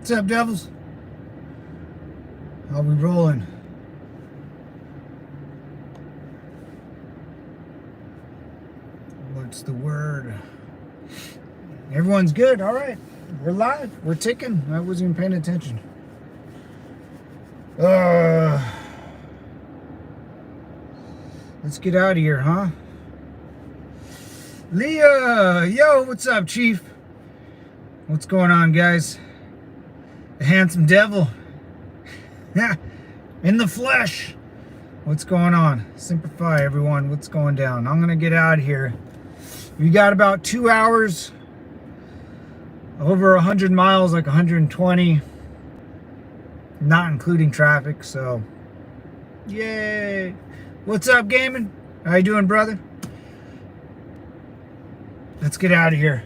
What's up, devils? How we rolling? What's the word? Everyone's good. All right. We're live. We're ticking. I wasn't even paying attention. Let's get out of here, huh? Leah! Yo, what's up, Chief? What's going on, guys? The handsome devil. In the flesh. What's going on? Simplify, everyone. What's going down? I'm going to get out of here. We got about 2 hours. Over 100 miles, like 120. Not including traffic, so. Yay. What's up, gaming? How you doing, brother? Let's get out of here.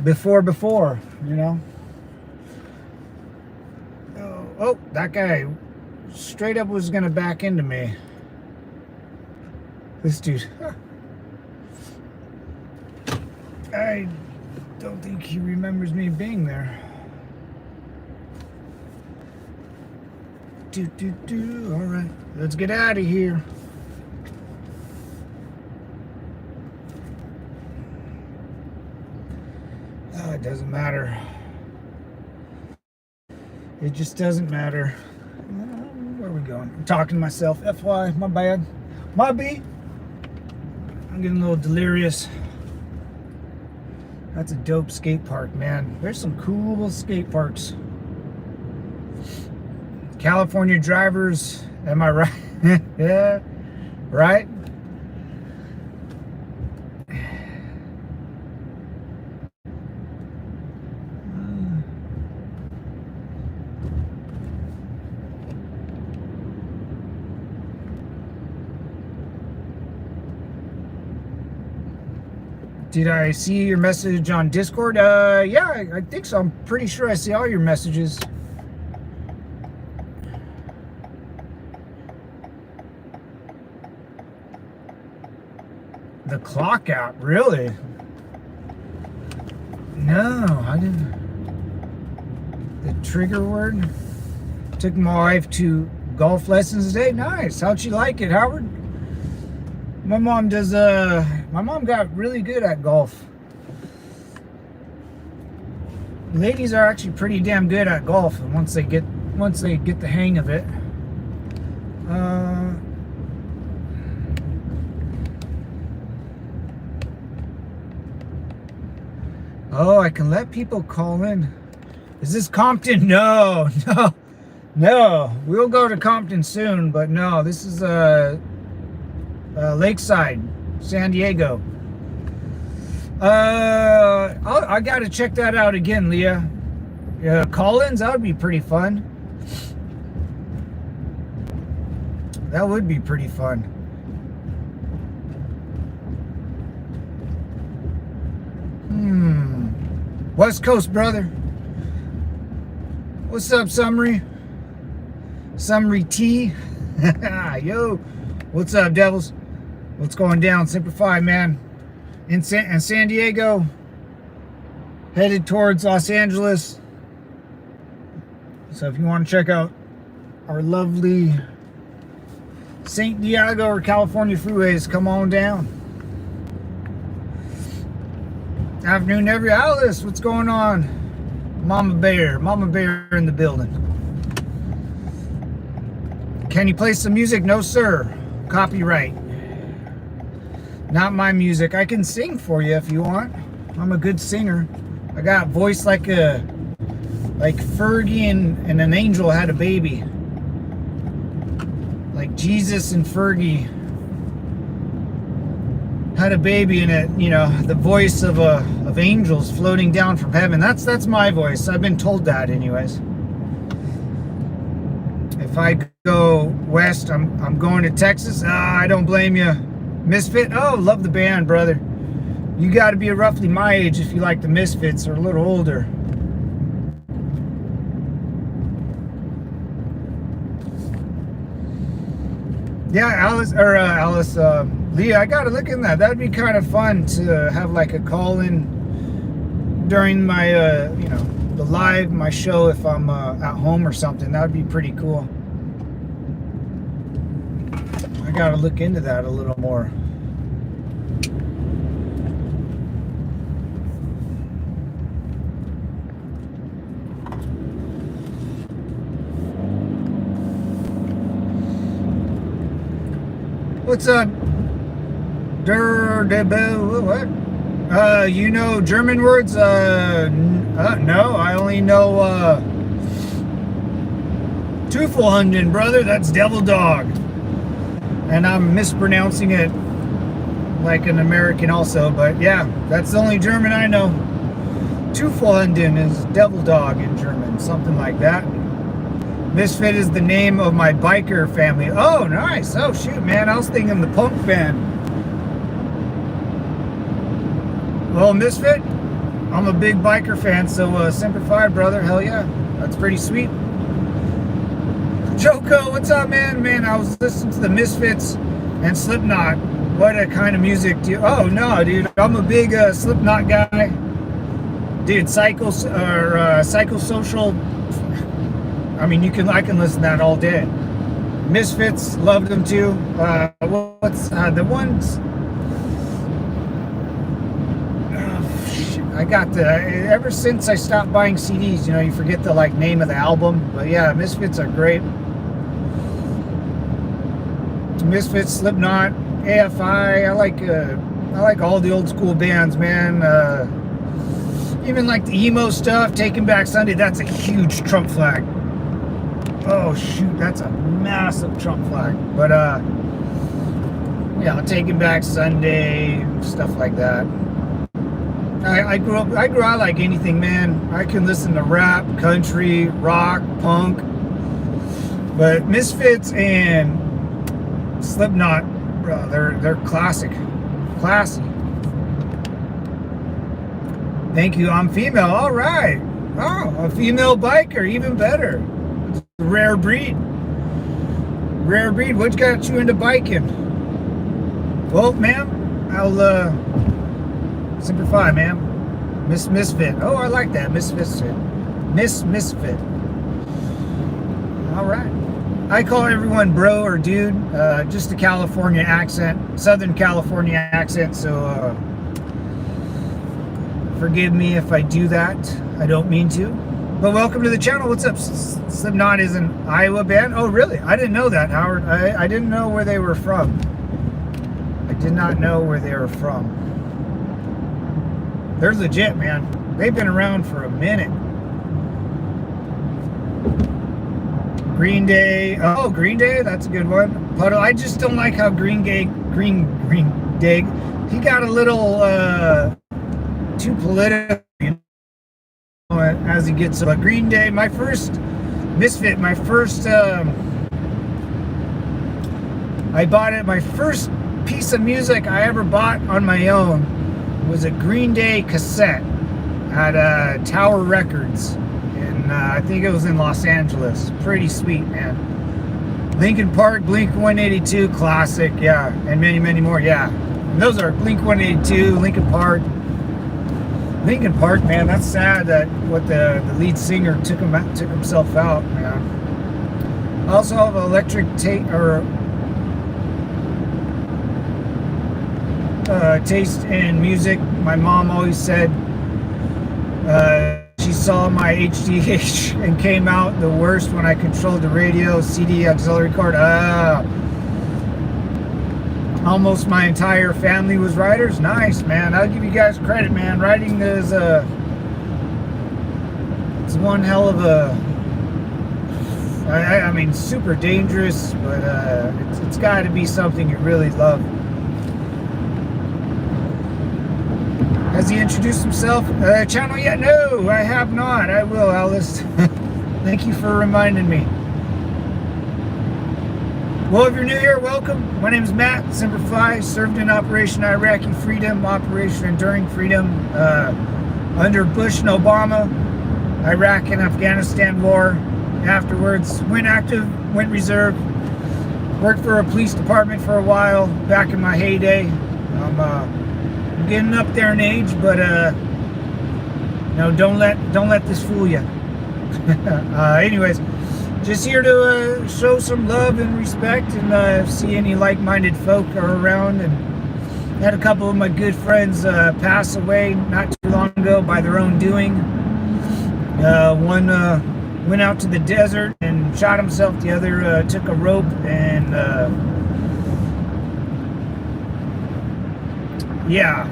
Before, you know. Oh, that guy straight up was gonna back into me. This dude. I don't think he remembers me being there. All right, let's get out of here. Oh, it doesn't matter. It just doesn't matter. Where are we going? I'm talking to myself. FY, my bad. My B. I'm getting a little delirious. That's a dope skate park, man. There's some cool skate parks. California drivers, am I right? Yeah, right? Did I see your message on Discord? Yeah, I think so. I'm pretty sure I see all your messages. The clock out, really? No, I didn't. The trigger word? Took my wife to golf lessons today. Nice. How'd she like it, Howard? My mom got really good at golf. Ladies are actually pretty damn good at golf once they get the hang of it. Oh, I can let people call in. Is this Compton? No. We'll go to Compton soon, but no, this is Lakeside, San Diego. I gotta check that out again, Leah. Call-ins, that would be pretty fun. That would be pretty fun. West Coast, brother. What's up, Summary? Summary T. Yo. What's up, devils? What's going down? Simplify, man. In San Diego, headed towards Los Angeles. So if you want to check out our lovely San Diego or California freeways, come on down. Afternoon, every Alice. What's going on? Mama Bear in the building. Can you play some music? No, sir. Copyright. Not my music. I can sing for you if you want. I'm a good singer. I got voice like Fergie and an angel had a baby. Like Jesus and Fergie had a baby in it, you know, the voice of angels floating down from heaven. That's my voice. I've been told that anyways. If I go west, I'm going to Texas. I don't blame you. Misfit? Oh, love the band, brother. You got to be roughly my age if you like the Misfits, or a little older. Yeah, Leah, I gotta look in that. That'd be kind of fun to have like a call-in during my, my show if I'm at home or something. That would be pretty cool. I gotta look into that a little more. What's up? What? You know German words? No, I only know Teufelhunden, brother. That's devil dog. And I'm mispronouncing it like an American also, but yeah, that's the only German I know. Teufelhunden is devil dog in German, something like that. Misfit is the name of my biker family. Oh, nice. Oh, shoot, man. I was thinking the punk band. Well, Misfit, I'm a big biker fan, so Semper Fi, brother. Hell yeah. That's pretty sweet. Joko, what's up, man? Man, I was listening to the Misfits and Slipknot. What a kind of music do you... Oh, no, dude. I'm a big Slipknot guy. Dude, psychosocial... I mean, I can listen to that all day. Misfits, loved them too. What's the ones? I got ever since I stopped buying CDs, you forget the name of the album. But yeah, Misfits are great. Misfits, Slipknot, AFI. I like all the old school bands, man. Even like the emo stuff. Taking Back Sunday. That's a huge Trump flag. Oh shoot, that's a massive Trump flag. But yeah, Taking Back Sunday, stuff like that. I like anything, man. I can listen to rap, country, rock, punk. But Misfits and Slipknot, bro, they're classic. Classy. Thank you, I'm female. Alright. Oh, a female biker, even better. Rare breed. Rare breed. What got you into biking? Well, ma'am, I'll Semper Fi, ma'am. Misfit. Oh, I like that. Misfit. Misfit. All right. I call everyone bro or dude. Just a California accent, Southern California accent. So forgive me if I do that. I don't mean to. But welcome to the channel. What's up? Slipknot is an Iowa band. Oh, really? I didn't know that, Howard. I didn't know where they were from. I did not know where they were from. They're legit, man. They've been around for a minute. Green Day. Oh, Green Day. That's a good one. Puddle. I just don't like how Green Day. He got a little too political. As he gets Green Day, my first Misfit, my first I bought it, my first piece of music I ever bought on my own was a Green Day cassette at Tower Records, and I think it was in Los Angeles. Pretty sweet, man. Linkin Park, Blink-182, classic, yeah, and many, many more, yeah. And those are Blink-182, Linkin Park. Linkin Park, man, that's sad that the lead singer took himself out, man. I also have electric taste in music. My mom always said she saw my HDH and came out the worst when I controlled the radio, CD, auxiliary cord. Almost my entire family was writers. Nice, man. I'll give you guys credit, man. Writing is it's one hell of a, I mean, super dangerous, but it's got to be something you really love. Has he introduced himself? Channel yet? No, I have not. I will, Alice. Thank you for reminding me. Well, if you're new here, welcome. My name is Matt, Semper Fi, served in Operation Iraqi Freedom, Operation Enduring Freedom, under Bush and Obama, Iraq and Afghanistan war. Afterwards, went active, went reserve, worked for a police department for a while, back in my heyday. I'm getting up there in age, but No, don't let this fool you. Anyways, just here to show some love and respect, and see any like-minded folk are around. And had a couple of my good friends pass away not too long ago by their own doing. One went out to the desert and shot himself. The other took a rope and yeah,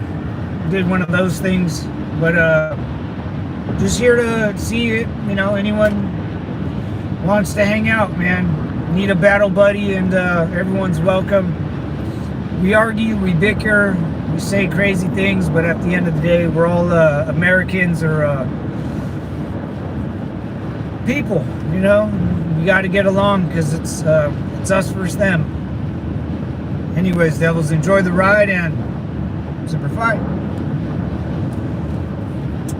did one of those things. But just here to see it. Anyone wants to hang out, man, need a battle buddy, and everyone's welcome. We argue, we bicker, we say crazy things, but at the end of the day, we're all Americans or people. We got to get along, because it's us versus them. Anyways, devils, enjoy the ride, and Semper Fi.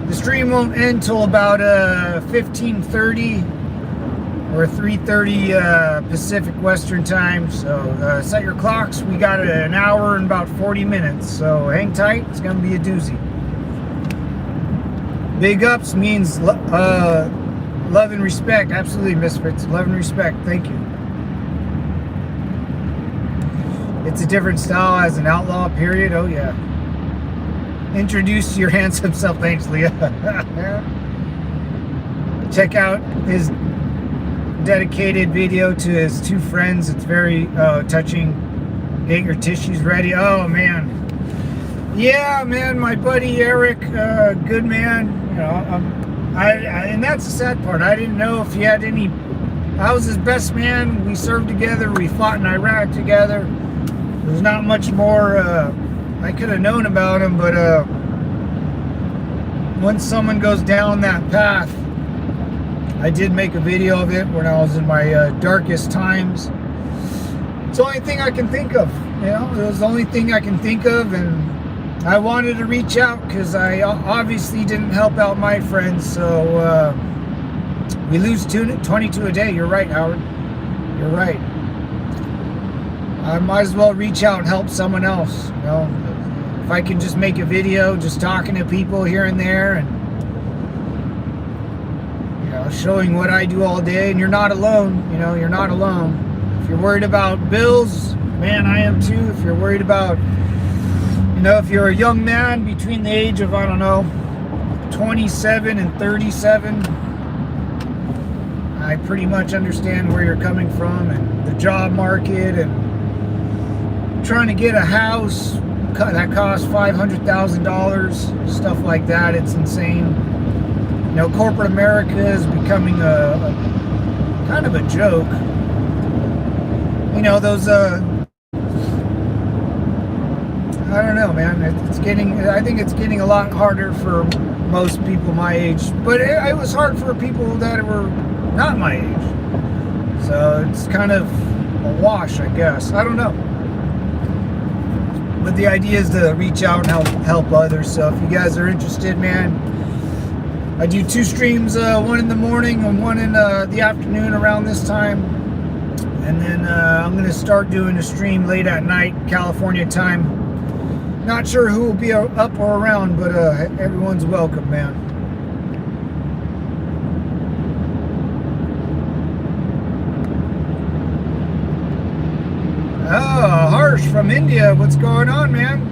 The stream won't end till about 15:30 or 3:30 Pacific Western Time. So set your clocks. We got an hour and about 40 minutes. So hang tight. It's gonna be a doozy. Big ups means love and respect. Absolutely, Misfits. Love and respect. Thank you. It's a different style as an outlaw. Period. Oh yeah. Introduce your handsome self. Thanks, Leah. Check out his dedicated video to his two friends. It's very touching. Get your tissues ready. Oh man, yeah, man, my buddy Eric, good man. And that's the sad part. I didn't know if he had any. I was his best man. We served together. We fought in Iraq together. There's not much more I could have known about him, but once someone goes down that path, I did make a video of it when I was in my darkest times. It's the only thing I can think of. It was the only thing I can think of, and I wanted to reach out because I obviously didn't help out my friends. So we lose 22 a day. You're right, Howard. You're right. I might as well reach out and help someone else. If I can just make a video, just talking to people here and there, and showing what I do all day. And you're not alone. You're not alone. If you're worried about bills, man, I am too. If you're worried about, if you're a young man between the age of, 27 and 37, I pretty much understand where you're coming from, and the job market, and trying to get a house that costs $500,000, stuff like that. It's insane. Corporate America is becoming a kind of a joke. Those I don't know, man. I think it's getting a lot harder for most people my age, but it was hard for people that were not my age. So it's kind of a wash, I guess. I don't know. But the idea is to reach out and help others. So if you guys are interested, man, I do 2 streams, one in the morning and one in the afternoon around this time. And then I'm going to start doing a stream late at night, California time. Not sure who will be up or around, but everyone's welcome, man. Oh, Harsh from India. What's going on, man?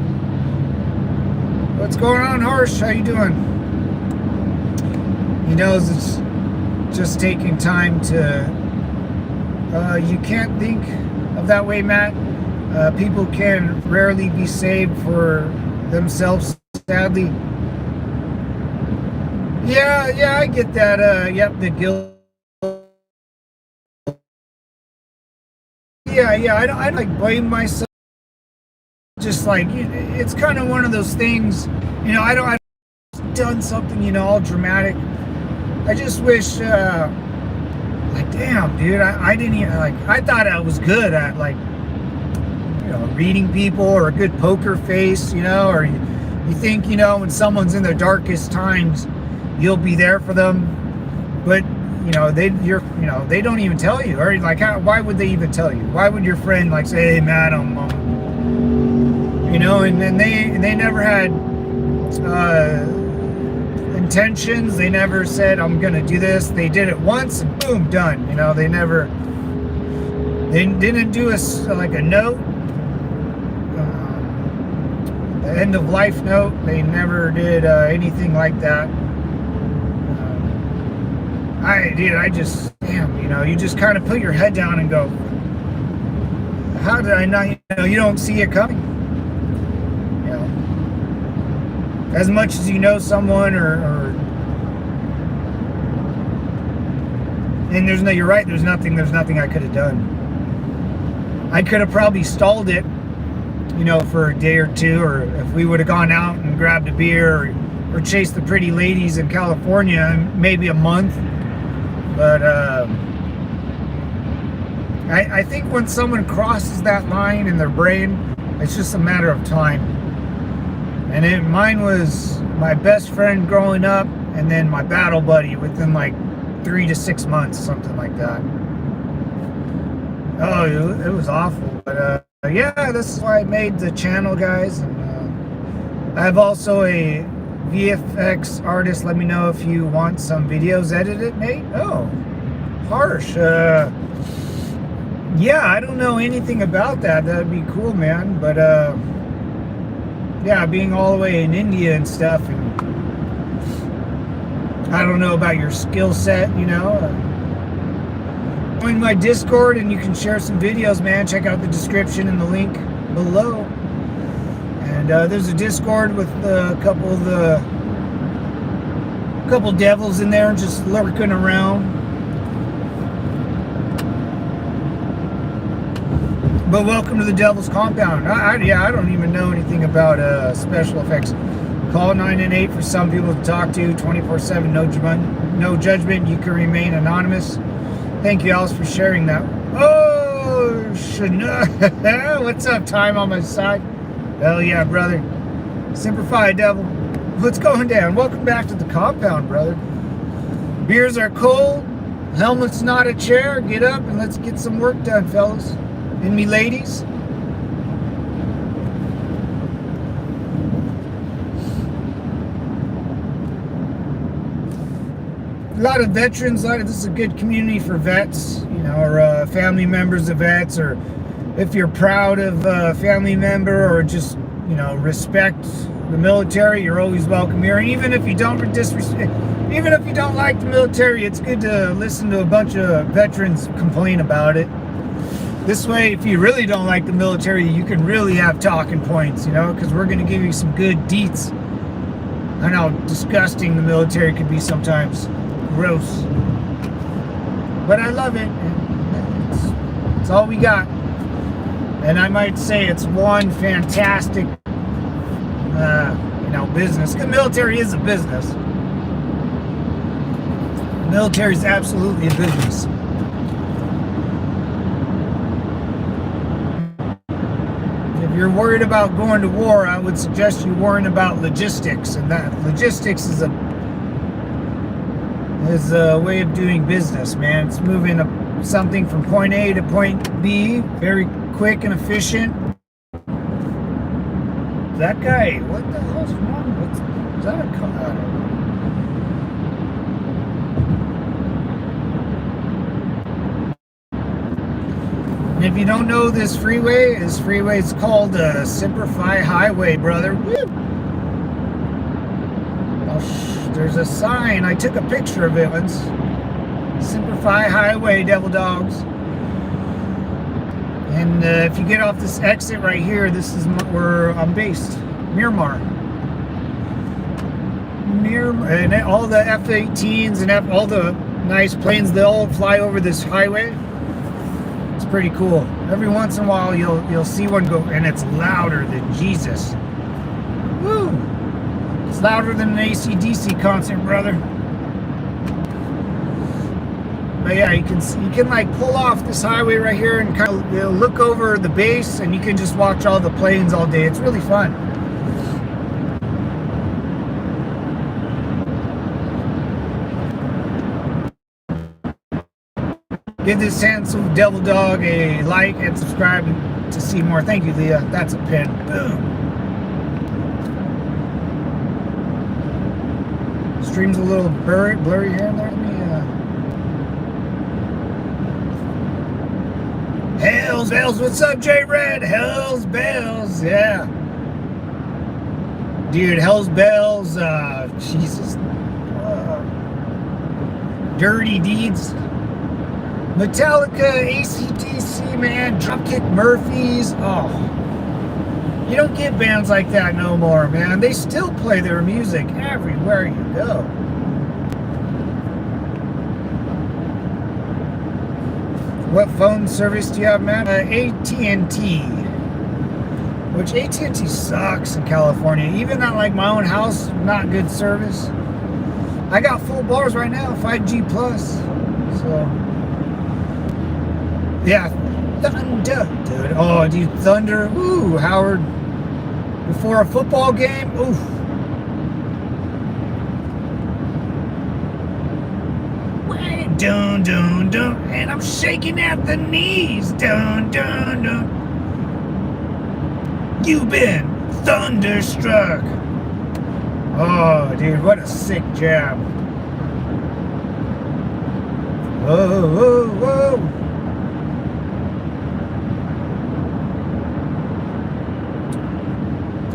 What's going on, Harsh? How you doing? He knows it's just taking time to... you can't think of that way, Matt. People can rarely be saved for themselves, sadly. Yeah, I get that. Yep, the guilt. Yeah, I don't like blame myself. Just like, it's kind of one of those things, I've done something, all dramatic. I just wish, damn, dude, I didn't even, I thought I was good at, reading people, or a good poker face, or you think, when someone's in their darkest times, you'll be there for them, but they don't even tell you, or why would they even tell you? Why would your friend say, hey, Matt, and then they never had intentions. They never said, I'm going to do this. They did it once and boom, done. You know, they didn't do like a note, the end of life note. They never did anything like that. I just, damn, you know, you just kind of put your head down and go, how did I not, you know, you don't see it coming. You know, as much as you know someone and you're right, there's nothing I could have done. I could have probably stalled it, you know, for a day or two, or if we would have gone out and grabbed a beer or chased the pretty ladies in California, maybe a month. But I think when someone crosses that line in their brain, it's just a matter of time. And mine was my best friend growing up, and then my battle buddy within like 3 to 6 months, something like that. Oh, it was awful. But yeah, this is why I made the channel, guys. And I have also a VFX artist. Let me know if you want some videos edited, Nate. Oh, harsh. Yeah, I don't know anything about that. That'd be cool, man. But yeah, being all the way in India and stuff, and I don't know about your skill set, you know. Join my Discord and you can share some videos, man. Check out the description and the link below. And there's a Discord with a couple devils in there just lurking around. But welcome to the Devil's Compound. I don't even know anything about special effects. Call 998 for some people to talk to. 24/7, no judgment. You can remain anonymous. Thank you, Alice, for sharing that. Oh, what's up, time on my side? Hell yeah, brother. Simplify, devil. What's going down? Welcome back to the compound, brother. Beers are cold. Helmet's not a chair. Get up and let's get some work done, fellas. And me ladies. A lot of veterans. This is a good community for vets, you know, or family members of vets, or if you're proud of a family member, or just, you know, respect the military, you're always welcome here. And even if you don't like the military, it's good to listen to a bunch of veterans complain about it. This way, if you really don't like the military, you can really have talking points, you know, because we're going to give you some good deets on how disgusting the military can be sometimes. Gross. But I love it. It's all we got. And I might say it's one fantastic, you know, business. The military is a business. The military is absolutely a business. If you're worried about going to war, I would suggest you worrying about logistics, and that logistics is a way of doing business, man. It's moving something from point A to point B very quick and efficient. That guy, what the hell's wrong? Is that a car? I don't know. And if you don't know this freeway is called Simplify Highway, brother. Woo! Oh, there's a sign. I took a picture of it once. Simplify Highway, devil dogs. And if you get off this exit right here, this is where I'm based. Miramar. And all the F-18s and all the nice planes, they all fly over this highway. It's pretty cool. Every once in a while, you'll see one go, and it's louder than Jesus. Woo! It's louder than an AC/DC concert, brother. But yeah, you can like pull off this highway right here and kind of, you know, look over the base, and you can just watch all the planes all day. It's really fun. Give this handsome devil dog a like and subscribe to see more. Thank you, Leah. That's a pin. Boom. Stream's a little blurry here and there. Let me, Hells Bells, what's up, J Red? Hells Bells, yeah. Dude, Hells Bells, Jesus. Dirty Deeds. Metallica, AC/DC, man. Dropkick Murphys. Oh. You don't get bands like that no more, man. They still play their music everywhere you go. What phone service do you have, man? AT&T. Which AT&T sucks in California. Even at like my own house, not good service. I got full bars right now, 5G plus. So, yeah, Thunder, dude. Oh, dude, Thunder. Ooh, Howard. Before a football game, oof. Dun, dun, dun, and I'm shaking at the knees. Dun, dun, dun. You've been thunderstruck. Oh, dude, what a sick jam. Whoa, whoa, whoa.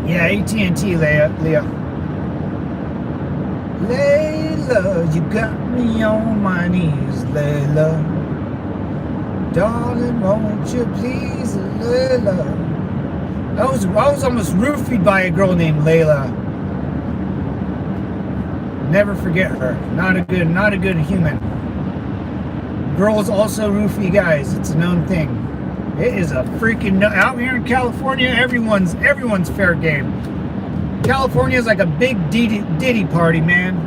Yeah, AT&T, Leah. Layla, you got me on my knees, Layla. Darling, won't you please, Layla? I was almost roofied by a girl named Layla. Never forget her. Not a good human. Girls also roofie guys. It's a known thing. It is a freaking out here in California. Everyone's fair game. California is like a big Diddy party, man.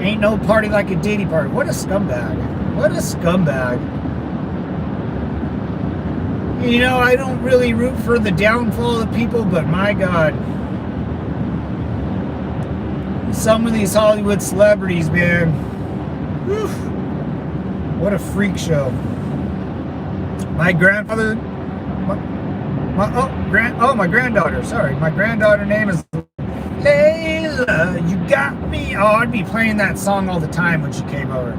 Ain't no party like a Diddy party. What a scumbag. What a scumbag. You know, I don't really root for the downfall of people, but my God. Some of these Hollywood celebrities, man. Whew, what a freak show. My grandfather, my granddaughter, sorry. My granddaughter name is Layla, you got me. Oh, I'd be playing that song all the time when she came over.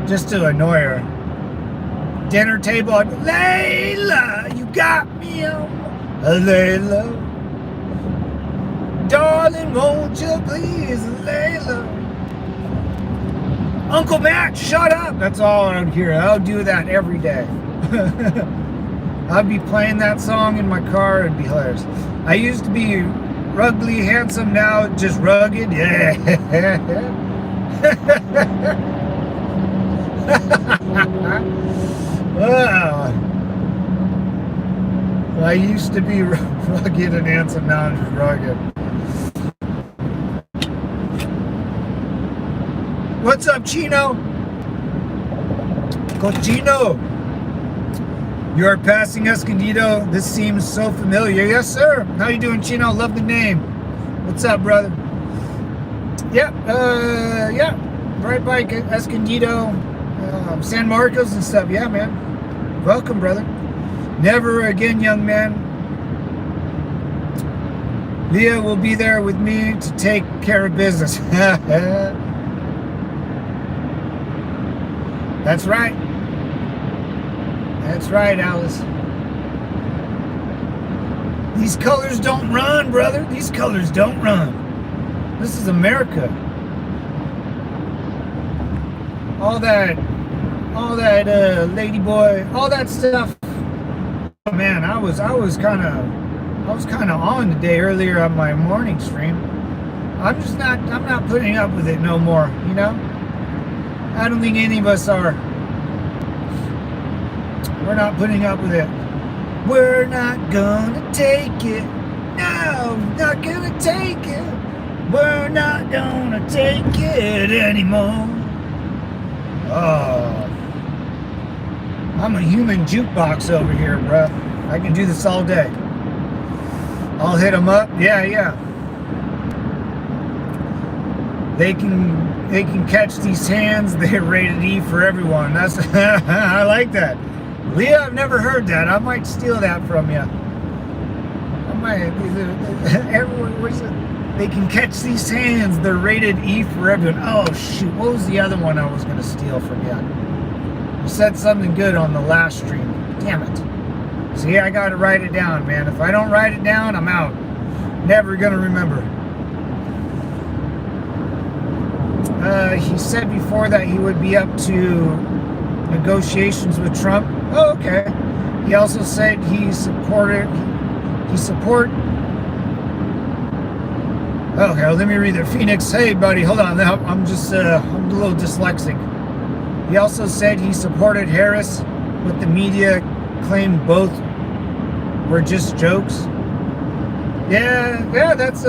Just to annoy her. Dinner table, I'd be, Layla, you got me on Layla. Darling, won't you please, Layla. Uncle Matt, shut up. That's all I would hear. I'll do that every day. I'd be playing that song in my car. It'd be hilarious. I used to be ruggedly handsome, now just rugged. Yeah. Wow. I used to be rugged and handsome, now I'm just rugged. What's up, Chino? Cochino. You are passing Escondido. This seems so familiar. Yes, sir. How you doing, Chino? Love the name. What's up, brother? Yeah, right by Escondido, San Marcos and stuff. Yeah, man. Welcome, brother. Never again, young man. Leah will be there with me to take care of business. That's right. That's right, Alice. These colors don't run, brother. These colors don't run. This is America. All that lady boy, all that stuff. Oh, man, I was kind of on today earlier on my morning stream. I'm not putting up with it no more, you know? I don't think any of us are. We're not putting up with it. We're not gonna take it. No, not gonna take it. We're not gonna take it anymore. Oh, I'm a human jukebox over here, bruh. I can do this all day. I'll hit them up. Yeah. They can catch these hands. They're rated E for everyone. That's I like that. Leah, I've never heard that. I might steal that from you. I might. Everyone, They can catch these hands. They're rated E for everyone. Oh, shoot. What was the other one I was going to steal from you? You said something good on the last stream. Damn it. See, I got to write it down, man. If I don't write it down, I'm out. Never going to remember. He said before that he would be up to negotiations with Trump. Oh, okay. He also said he support. Okay, well, let me read it. Phoenix, hey buddy, hold on. I'm a little dyslexic. He also said he supported Harris, but the media claimed both were just jokes. Yeah, that's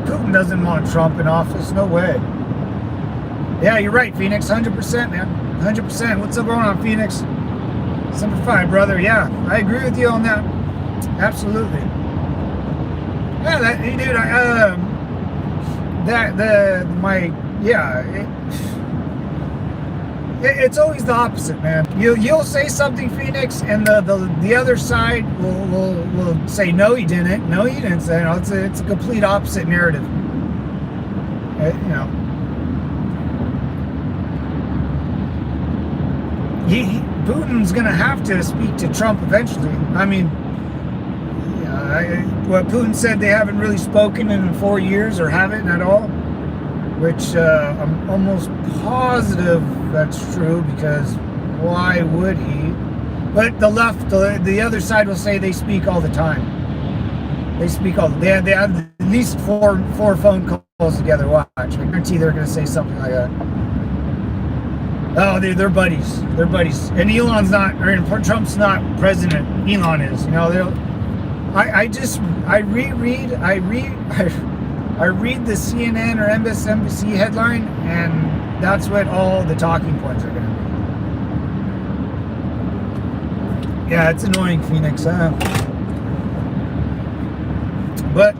Putin doesn't want Trump in office, no way. Yeah, you're right, Phoenix, 100%, man, 100%. What's up going on, Phoenix? Simplified, brother. Yeah, I agree with you on that. Absolutely. Yeah, it's always the opposite, man. You'll say something, Phoenix, and the other side will say no, he didn't. No, he didn't say. It's a complete opposite narrative. Putin's going to have to speak to Trump eventually. I mean, what Putin said, they haven't really spoken in 4 years or haven't at all, which I'm almost positive that's true, because why would he? But the left, the other side will say they speak all the time. They have at least four phone calls together. Watch. I guarantee they're going to say something like that. Oh, they're buddies. They're buddies. And Trump's not president. Elon is. I read the CNN or MSNBC headline, and that's what all the talking points are going to be. Yeah, it's annoying, Phoenix. But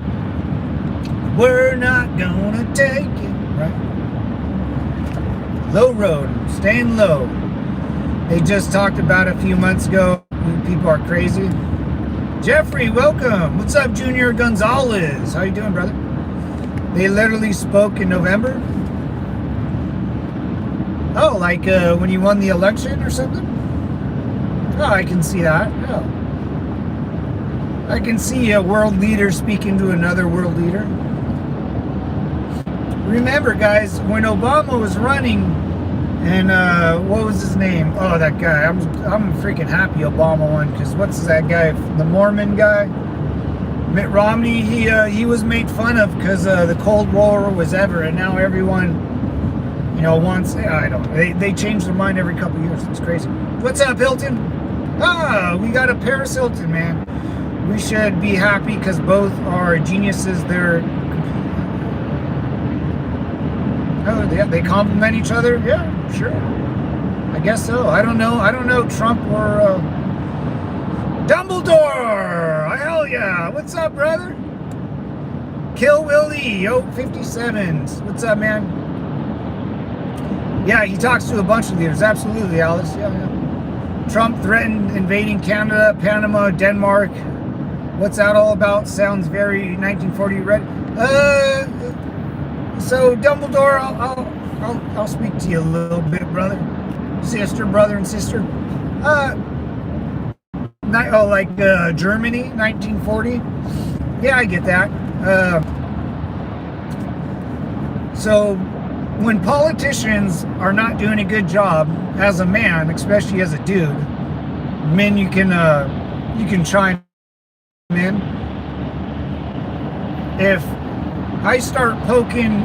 we're not gonna take it, right? Low road, staying low. They just talked about a few months ago. People are crazy. Jeffrey, welcome. What's up, Junior Gonzalez? How you doing, brother? They literally spoke in November. Oh, like when you won the election or something? Oh, I can see that. Oh. I can see a world leader speaking to another world leader. Remember, guys, when Obama was running, and what was his name? Oh, that guy. I'm freaking happy Obama won, because what's that guy? The Mormon guy? Mitt Romney, he was made fun of because the Cold War was ever, and now everyone, wants, they change their mind every couple years. It's crazy. What's up, Hilton? Ah, we got a Paris Hilton, man. We should be happy because both are geniuses. They complement each other. Yeah, sure. I guess so. I don't know Trump or Dumbledore. Hell yeah. What's up, brother? Kill Willie. Yo, 57s. What's up, man? Yeah, he talks to a bunch of leaders. Absolutely, Alice. Yeah. Trump threatened invading Canada, Panama, Denmark. What's that all about? Sounds very 1940 red. So Dumbledore, I'll speak to you a little bit, brother and sister. Germany, 1940. Yeah, I get that. So when politicians are not doing a good job as a man, especially as a dude, men, you can chime in. If I start poking,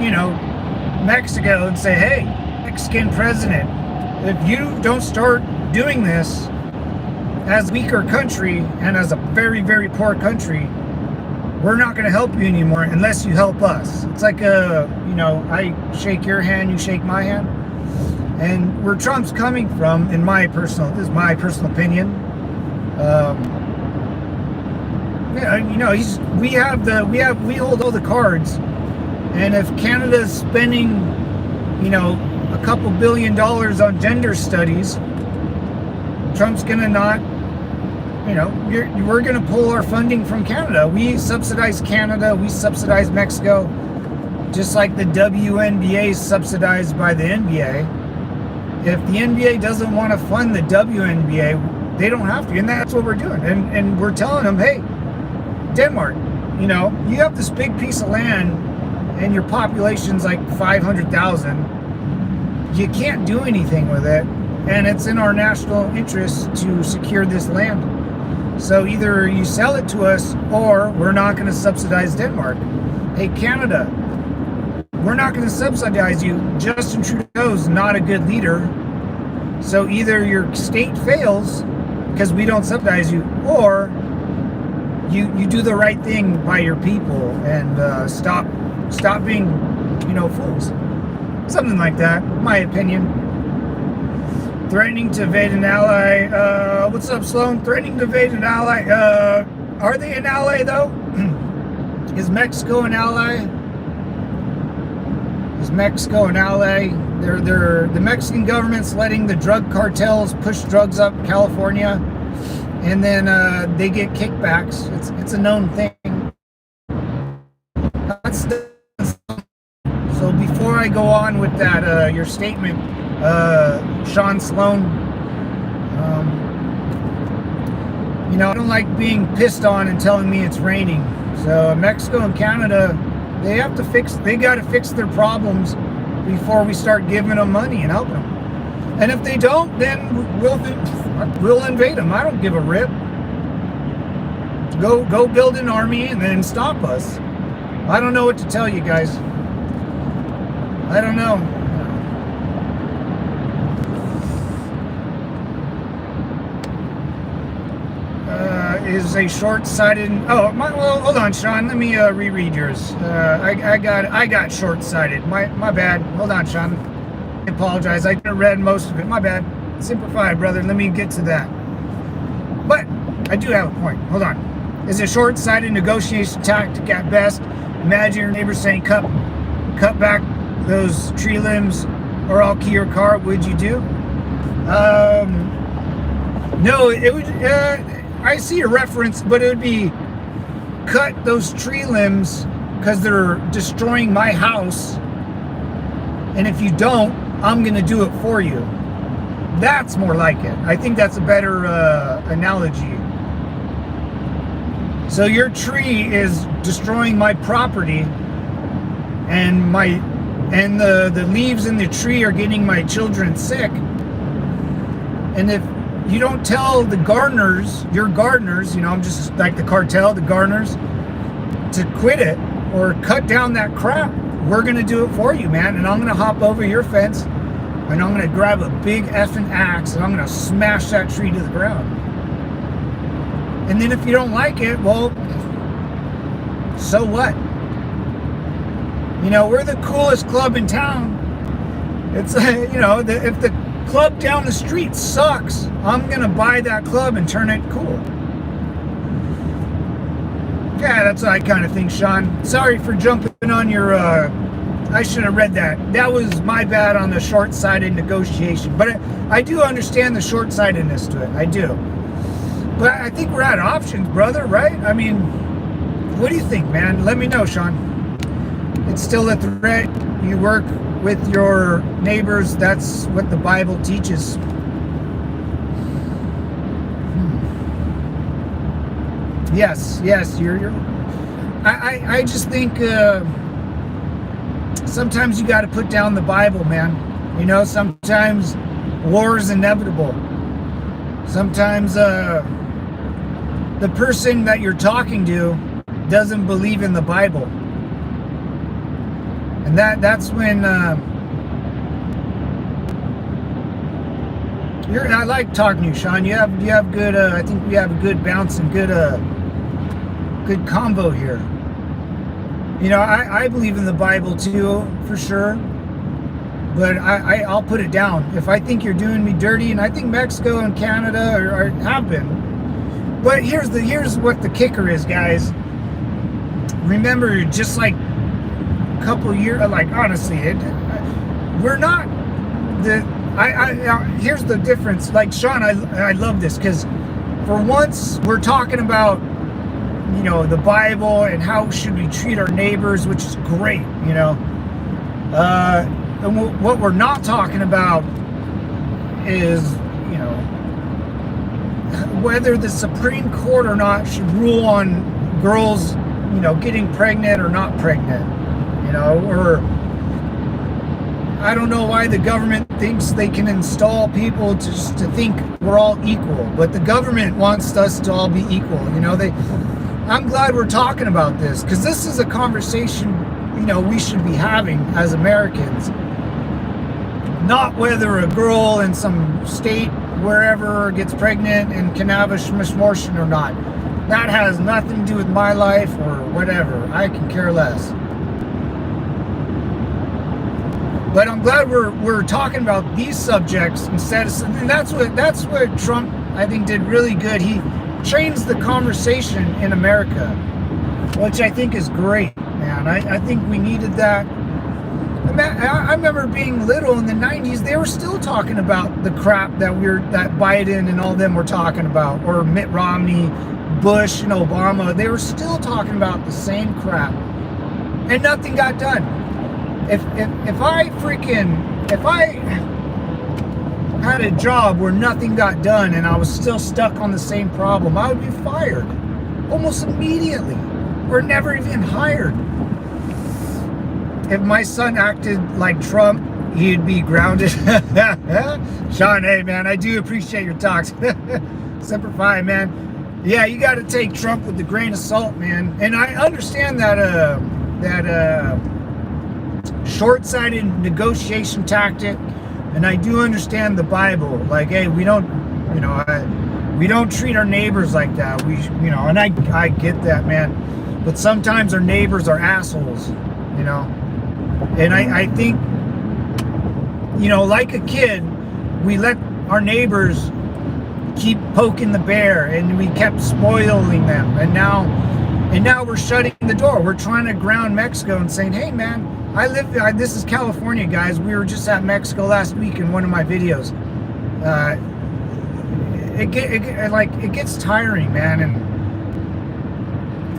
Mexico and say, hey, Mexican president, if you don't start doing this as a weaker country and as a very, very poor country, we're not going to help you anymore unless you help us. It's like I shake your hand, you shake my hand. And where Trump's coming from, this is my personal opinion. We hold all the cards, and if Canada's spending, a couple $1 billion on gender studies, Trump's gonna not, we're going to pull our funding from Canada. We subsidize Canada. We subsidize Mexico, just like the WNBA is subsidized by the NBA. If the NBA doesn't want to fund the WNBA, they don't have to, and that's what we're doing. And we're telling them, hey, Denmark, you have this big piece of land, and your population's like 500,000. You can't do anything with it, and it's in our national interest to secure this land. So either you sell it to us, or we're not going to subsidize Denmark. Hey, Canada, we're not going to subsidize you. Justin Trudeau's not a good leader. So either your state fails because we don't subsidize you, or you do the right thing by your people and stop being, fools. Something like that, my opinion. Threatening to invade an ally. What's up, Sloan? Threatening to invade an ally. Are they an ally, though? Is Mexico an ally? Is Mexico an ally? The Mexican government's letting the drug cartels push drugs up California, and then they get kickbacks. It's a known thing. So before I go on with that, your statement, Sean Sloan, I don't like being pissed on and telling me it's raining. So Mexico and Canada, they got to fix their problems before we start giving them money and helping them. And if they don't, then we'll invade them. I don't give a rip. Go build an army and then stop us. I don't know what to tell you guys. I don't know. Is a short-sighted. Well, hold on, Sean. Let me reread yours. I got short-sighted. My bad. Hold on, Sean. I apologize. I read most of it. My bad. Simplify, brother. Let me get to that. But I do have a point. Hold on. Is a short-sighted negotiation tactic at best. Imagine your neighbor saying, "Cut back those tree limbs, or I'll key your car." Would you do? No. It would. I see a reference, but it would be cut those tree limbs because they're destroying my house. And if you don't, I'm going to do it for you. That's more like it. I think that's a better analogy. So your tree is destroying my property, and the leaves in the tree are getting my children sick. And if you don't tell the gardeners, your gardeners, I'm just like the cartel, the gardeners, to quit it or cut down that crap, we're going to do it for you, man. And I'm going to hop over your fence, and I'm going to grab a big effing axe, and I'm going to smash that tree to the ground. And then if you don't like it, well, so what? We're the coolest club in town. It's, if the club down the street sucks, I'm gonna buy that club and turn it cool. Yeah, that's what I kind of think, Sean. Sorry for jumping on your I should have read that. That was my bad on the short-sighted negotiation, but I do understand the short-sightedness to it. I do. But I think we're out of options, brother, right? I mean, what do you think, man? Let me know, Sean. It's still a threat. You work with your neighbors. That's what the Bible teaches. Yes, you're I just think sometimes you got to put down the Bible, man. Sometimes war is inevitable. Sometimes the person that you're talking to doesn't believe in the Bible. And that's when I like talking to you, Sean. You have good. I think we have a good bounce and good combo here. I believe in the Bible too, for sure. But I'll put it down. If I think you're doing me dirty, and I think Mexico and Canada have been. But here's what the kicker is, guys. Remember, just like a couple years, honestly, we're not the. Here's the difference. Like Sean, I love this because for once, we're talking about, you know, the Bible and how should we treat our neighbors, which is great, you know. And what we're not talking about is, you know, whether the Supreme Court or not should rule on girls, you know, getting pregnant or not pregnant, you know, or I don't know why the government thinks they can install people just to think we're all equal, but the government wants us to all be equal, you know. I'm glad we're talking about this, because this is a conversation, you know, we should be having as Americans. Not whether a girl in some state, wherever, gets pregnant and can have a schmishmortion or not. That has nothing to do with my life or whatever. I can care less. But I'm glad we're talking about these subjects instead of, and that's what Trump, I think, did really good. He changed the conversation in America, which I think is great, man. I think we needed that. I remember being little in the 90s, they were still talking about the crap that Biden and all them were talking about, or Mitt Romney, Bush and Obama. They were still talking about the same crap, and nothing got done. If I had a job where nothing got done and I was still stuck on the same problem, I would be fired almost immediately, or never even hired. If my son acted like Trump, he'd be grounded. Sean, hey man, I do appreciate your talks. Semper Fi, man. Yeah, you got to take Trump with a grain of salt, man. And I understand that short-sighted negotiation tactic, and I do understand the Bible. Like, hey, we don't treat our neighbors like that. You know, and I get that, man. But sometimes our neighbors are assholes, you know. And I think, you know, like a kid, we let our neighbors keep poking the bear, and we kept spoiling them, and now we're shutting the door. We're trying to ground Mexico and saying, hey man, this is California, guys. We were just at Mexico last week in one of my videos. It gets tiring, man, and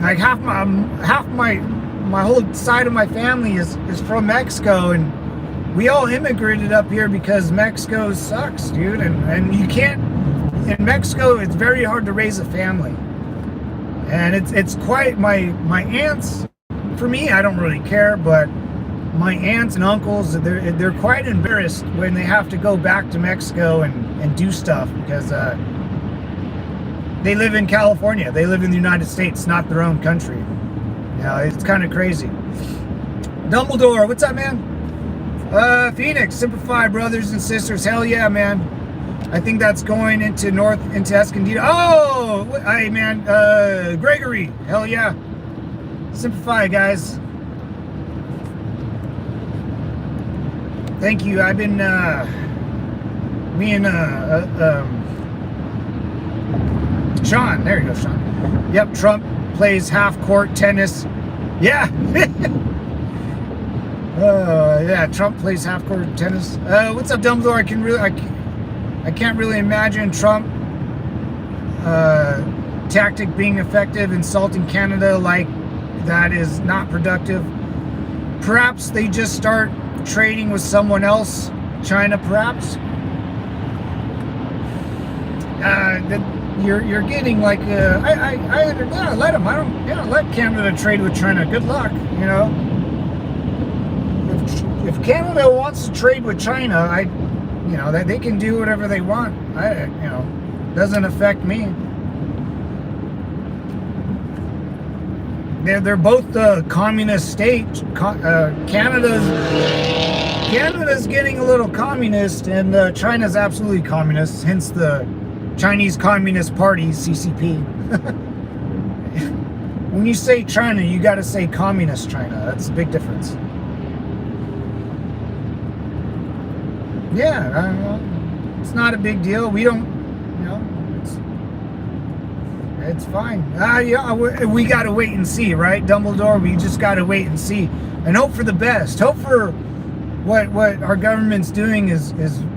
like half my whole side of my family is from Mexico, and we all immigrated up here because Mexico sucks, dude. And you can't, in Mexico, it's very hard to raise a family. And it's quite, my aunts, for me, I don't really care, but my aunts and uncles, they're quite embarrassed when they have to go back to Mexico and do stuff, because they live in California. They live in the United States, not their own country. You know, it's kind of crazy. Dumbledore, what's up, man? Phoenix, Semper Fi, brothers and sisters. Hell yeah, man. I think that's going into Escondido. Oh, hey, man. Gregory, hell yeah. Semper Fi, guys. Thank you. I've been, me and, Sean, there you go, Sean. Yep, Trump plays half-court tennis. Yeah. Yeah, Trump plays half-court tennis. What's up, Dumbledore? I can't really imagine Trump tactic being effective. Insulting Canada like that is not productive. Perhaps they just start trading with someone else. China, perhaps. You're getting like let them. Let Canada trade with China. Good luck, you know. If Canada wants to trade with China, they can do whatever they want. Doesn't affect me. They're both communist states. Canada's getting a little communist, and China's absolutely communist. Hence the Chinese Communist Party, CCP. When you say China, you got to say communist China. That's a big difference. Yeah, it's not a big deal. We don't, it's fine. We got to wait and see, right, Dumbledore? We just got to wait and see and hope for the best. Hope for what our government's doing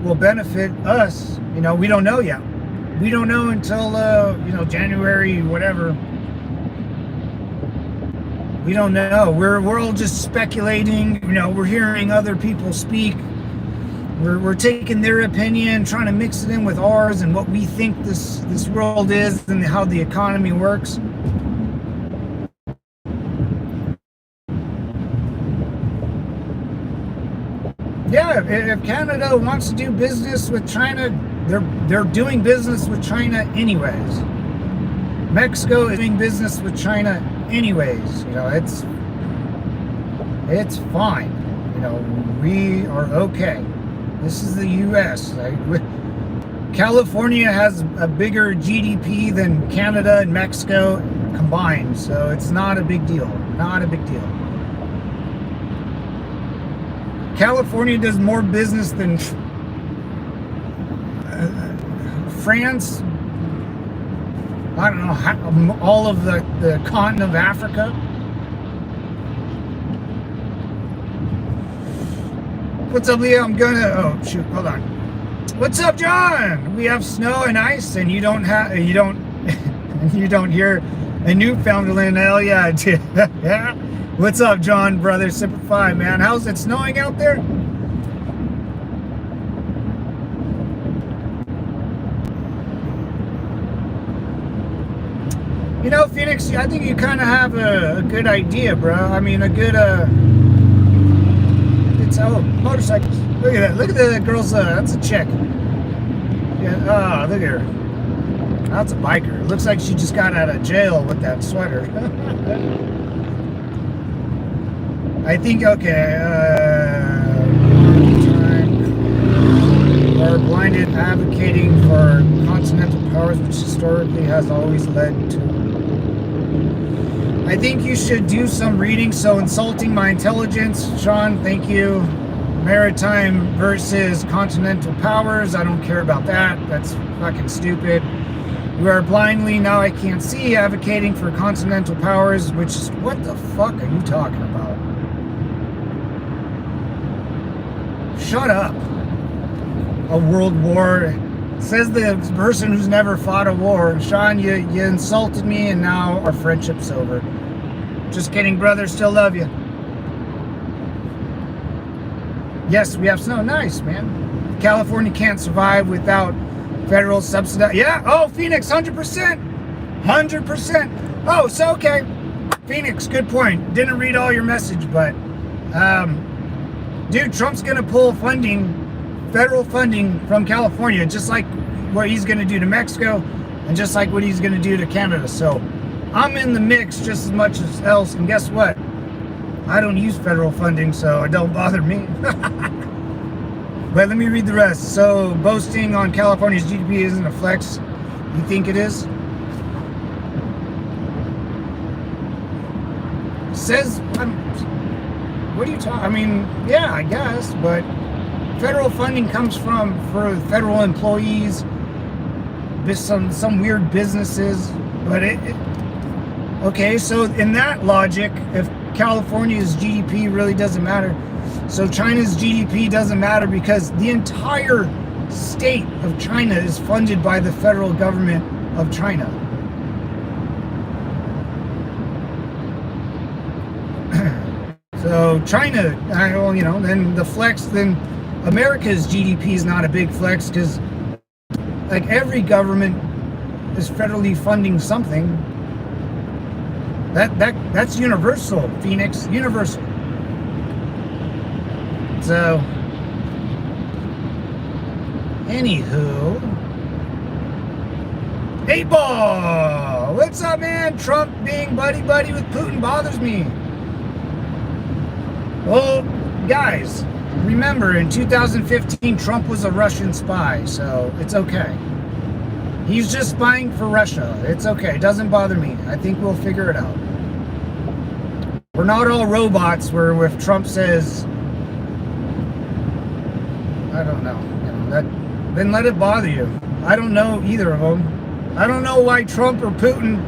will benefit us. We don't know yet. we don't know until, January, whatever. We don't know. We're all just speculating. We're hearing other people speak. We're taking their opinion, trying to mix it in with ours and what we think this world is and how the economy works. Yeah, if Canada wants to do business with China, they're doing business with China anyways. Mexico is doing business with China anyways. It's fine. We are okay. This is the U.S. California has a bigger GDP than Canada and Mexico combined, so it's not a big deal. Not a big deal. California does more business than France. I don't know, all of the continent of Africa. What's up, Leo? Oh shoot, hold on. What's up, John? We have snow and ice, and you don't hear a Newfoundland. Hell yeah, dude. Yeah. What's up, John, brother? Simplify, man. How's it snowing out there? Phoenix, I think you kind of have a good idea, bro. I mean, a good, motorcycles. Look at that. Look at the girl's, that's a chick. Yeah, look at her. That's a biker. Looks like she just got out of jail with that sweater. I think, okay, are blinded advocating for continental powers, which historically has always led to... I think you should do some reading. So insulting my intelligence, Sean, thank you. Maritime versus continental powers, I don't care about that. That's fucking stupid. We are blindly, now I can't see, advocating for continental powers, which is, what the fuck are you talking about? Shut up. A world war. Says the person who's never fought a war. Sean, you insulted me and now our friendship's over. Just kidding, brother. Still love you. Yes, we have snow. Nice, man. California can't survive without federal subsidy. Yeah. Oh, Phoenix, 100%. 100%. Oh, so okay. Phoenix, good point. Didn't read all your message, but dude, Trump's gonna pull federal funding from California, just like what he's gonna do to Mexico, and just like what he's gonna do to Canada. So I'm in the mix just as much as else, and guess what? I don't use federal funding, so it don't bother me. But let me read the rest. So boasting on California's GDP isn't a flex. You think it is? Says, what are you talking? I mean, yeah, I guess, but federal funding comes for federal employees, some weird businesses, but okay, so in that logic, if California's GDP really doesn't matter, so China's GDP doesn't matter because the entire state of China is funded by the federal government of China. So China, then the flex, then America's GDP is not a big flex because like every government is federally funding something. That's universal, Phoenix, universal. So, anywho, 8Ball, what's up, man? Trump being buddy with Putin bothers me. Well, guys, remember in 2015, Trump was a Russian spy, so it's okay. He's just spying for Russia. It's okay. It doesn't bother me. I think we'll figure it out. We're not all robots where if Trump says, I don't know, then let it bother you. I don't know either of them. I don't know why Trump or Putin,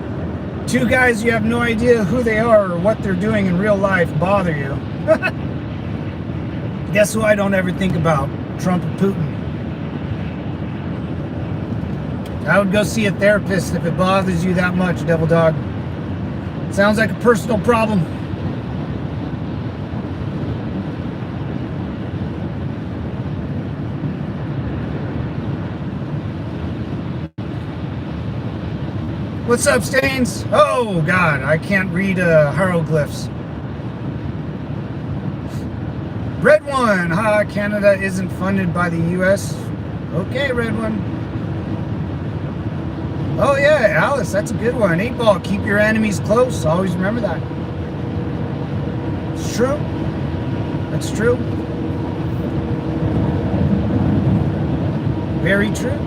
two guys you have no idea who they are or what they're doing in real life, bother you. Guess who I don't ever think about? Trump or Putin. I would go see a therapist if it bothers you that much, Devil Dog. Sounds like a personal problem. What's up, Stains? Oh, God, I can't read hieroglyphs. Red One, Canada isn't funded by the U.S. Okay, Red One. Oh, yeah, Alice, that's a good one. 8 Ball, keep your enemies close. Always remember that. It's true. That's true. Very true.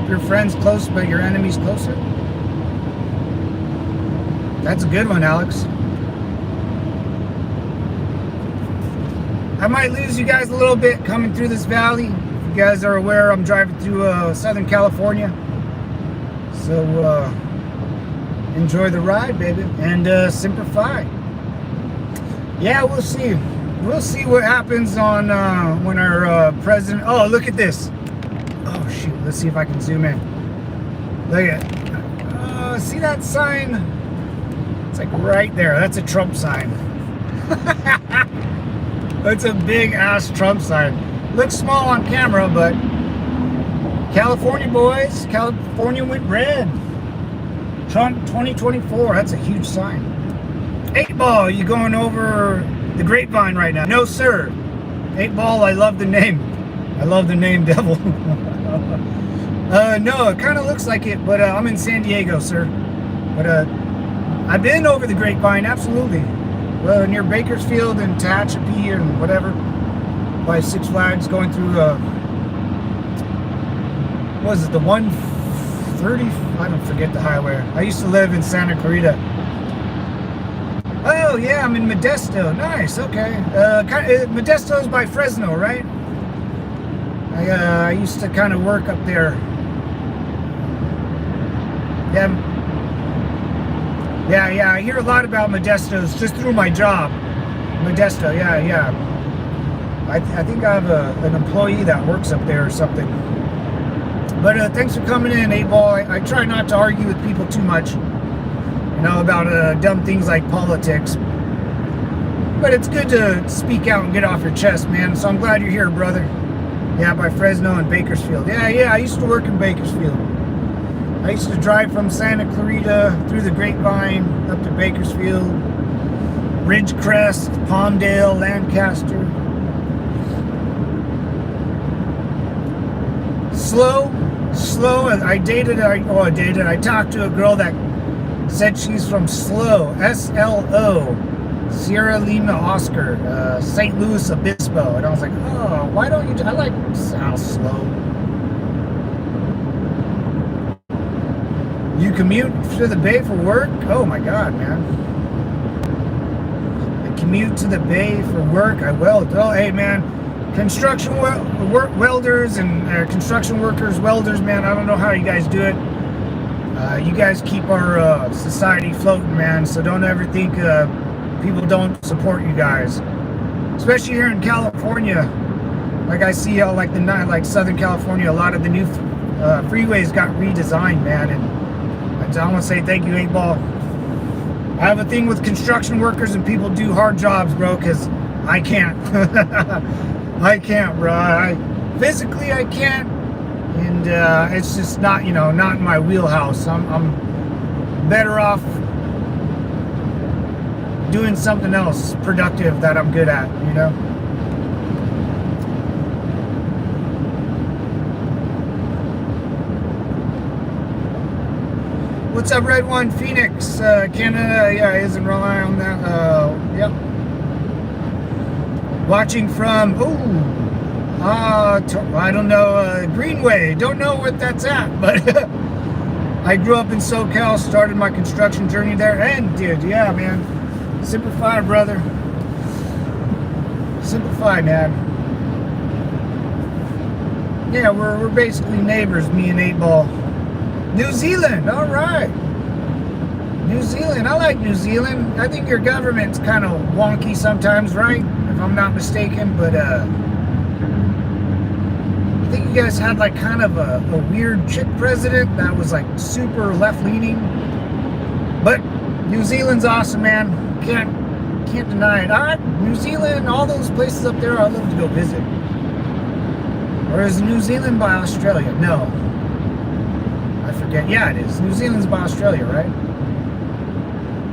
Your friends close, but your enemies closer. That's a good one, Alex. I might lose you guys a little bit coming through this valley. If you guys are aware, I'm driving through Southern California. So enjoy the ride, baby, and Semper Fi. Yeah, we'll see. We'll see what happens on when our president. Oh, look at this. Oh shoot, let's see if I can zoom in. Look at it. See that sign? It's like right there. That's a Trump sign. That's a big ass Trump sign. Looks small on camera, but California boys, California went red. Trump 2024, that's a huge sign. 8 Ball, you going over the grapevine right now? No sir. 8 Ball, I love the name. I love the name, Devil. No, it kind of looks like it, but I'm in San Diego, sir. But I've been over the grapevine, absolutely. Well, near Bakersfield and Tehachapi and whatever, by Six Flags, going through, what was it, the 130? I don't forget the highway. I used to live in Santa Clarita. Oh, yeah, I'm in Modesto. Nice, okay. Modesto's by Fresno, right? I used to kind of work up there. Yeah, I hear a lot about Modesto's just through my job. Modesto, yeah. I think I have an employee that works up there or something. But thanks for coming in, 8 Ball. I try not to argue with people too much, you know, about dumb things like politics. But it's good to speak out and get off your chest, man. So I'm glad you're here, brother. Yeah, by Fresno and Bakersfield. Yeah, I used to work in Bakersfield. I used to drive from Santa Clarita through the Grapevine up to Bakersfield, Ridgecrest, Palmdale, Lancaster. Slow. I talked to a girl that said she's from Slow, S-L-O, Sierra Lima Oscar, St. Louis Obispo. And I was like, oh, why don't you, I like sound slow. You commute to the Bay for work? Oh my God, man. I commute to the Bay for work. I weld. Oh, hey, man. Construction welders and construction workers, welders, man. I don't know how you guys do it. You guys keep our society floating, man. So don't ever think people don't support you guys. Especially here in California. Like I see how like Southern California, a lot of the new freeways got redesigned, man. And I want to say thank you, 8 Ball. I have a thing with construction workers and people do hard jobs, bro, because I can't. I can't, bro. Physically, I can't. And it's just not, not in my wheelhouse. I'm better off doing something else productive that I'm good at, What's up, Red One? Phoenix, Canada, yeah, isn't relying on that. Yep. Watching from, I don't know, Greenway. Don't know what that's at, but I grew up in SoCal, started my construction journey there, and did, yeah, man. Semper Fi, brother. Semper Fi, man. Yeah, we're basically neighbors, me and 8 Ball. New Zealand, all right. New Zealand, I like New Zealand. I think your government's kind of wonky sometimes, right? If I'm not mistaken, but I think you guys had like kind of a weird chick president that was like super left-leaning. But New Zealand's awesome, man. Can't deny it. New Zealand, all those places up there, I'd love to go visit. Or is New Zealand by Australia? No. I forget. Yeah, it is. New Zealand's by Australia, right?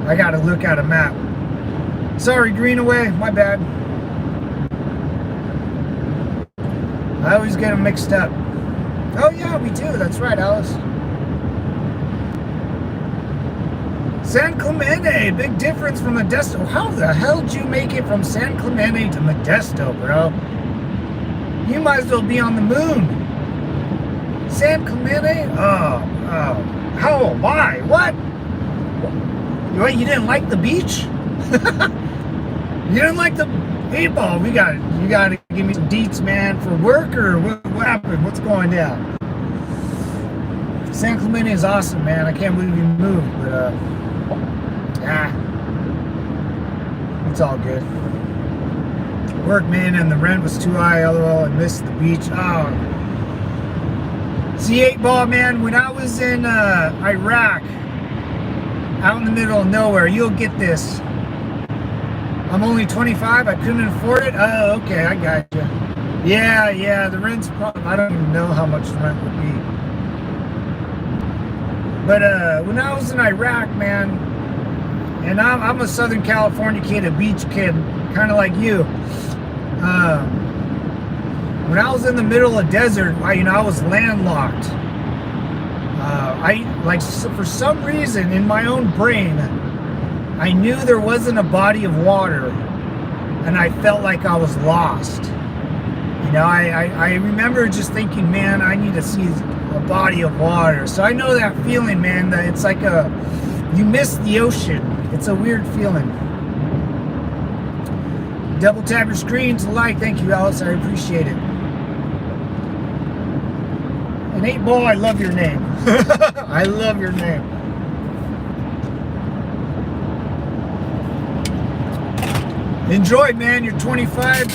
I gotta look at a map. Sorry, Greenaway, my bad. I always get them mixed up. Oh yeah, we do. That's right, Alice. San Clemente, big difference from Modesto. How the hell did you make it from San Clemente to Modesto, bro? You might as well be on the moon. San Clemente? Oh. How? Why? What? What? You didn't like the beach? You didn't like the paintball? You gotta give me some deets, man, for work, or what happened? What's going down? San Clemente is awesome, man. I can't believe you moved, but it's all good. Work, man, and the rent was too high. LOL, I missed the beach. Oh, see, 8-ball, man. When I was in Iraq, out in the middle of nowhere, you'll get this. I'm only 25. I couldn't afford it. Oh, okay, I got you. Yeah. The rent's probably, I don't even know how much the rent would be. But when I was in Iraq, man, and I'm a Southern California kid, a beach kid, kind of like you. When I was in the middle of desert, I was landlocked. For some reason in my own brain, I knew there wasn't a body of water, and I felt like I was lost. I remember just thinking, man, I need to see a body of water. So I know that feeling, man, that it's like you miss the ocean. It's a weird feeling. Double tap your screen to like. Thank you, Alice. I appreciate it. And 8-ball, I love your name. I love your name. Enjoy, man. You're 25.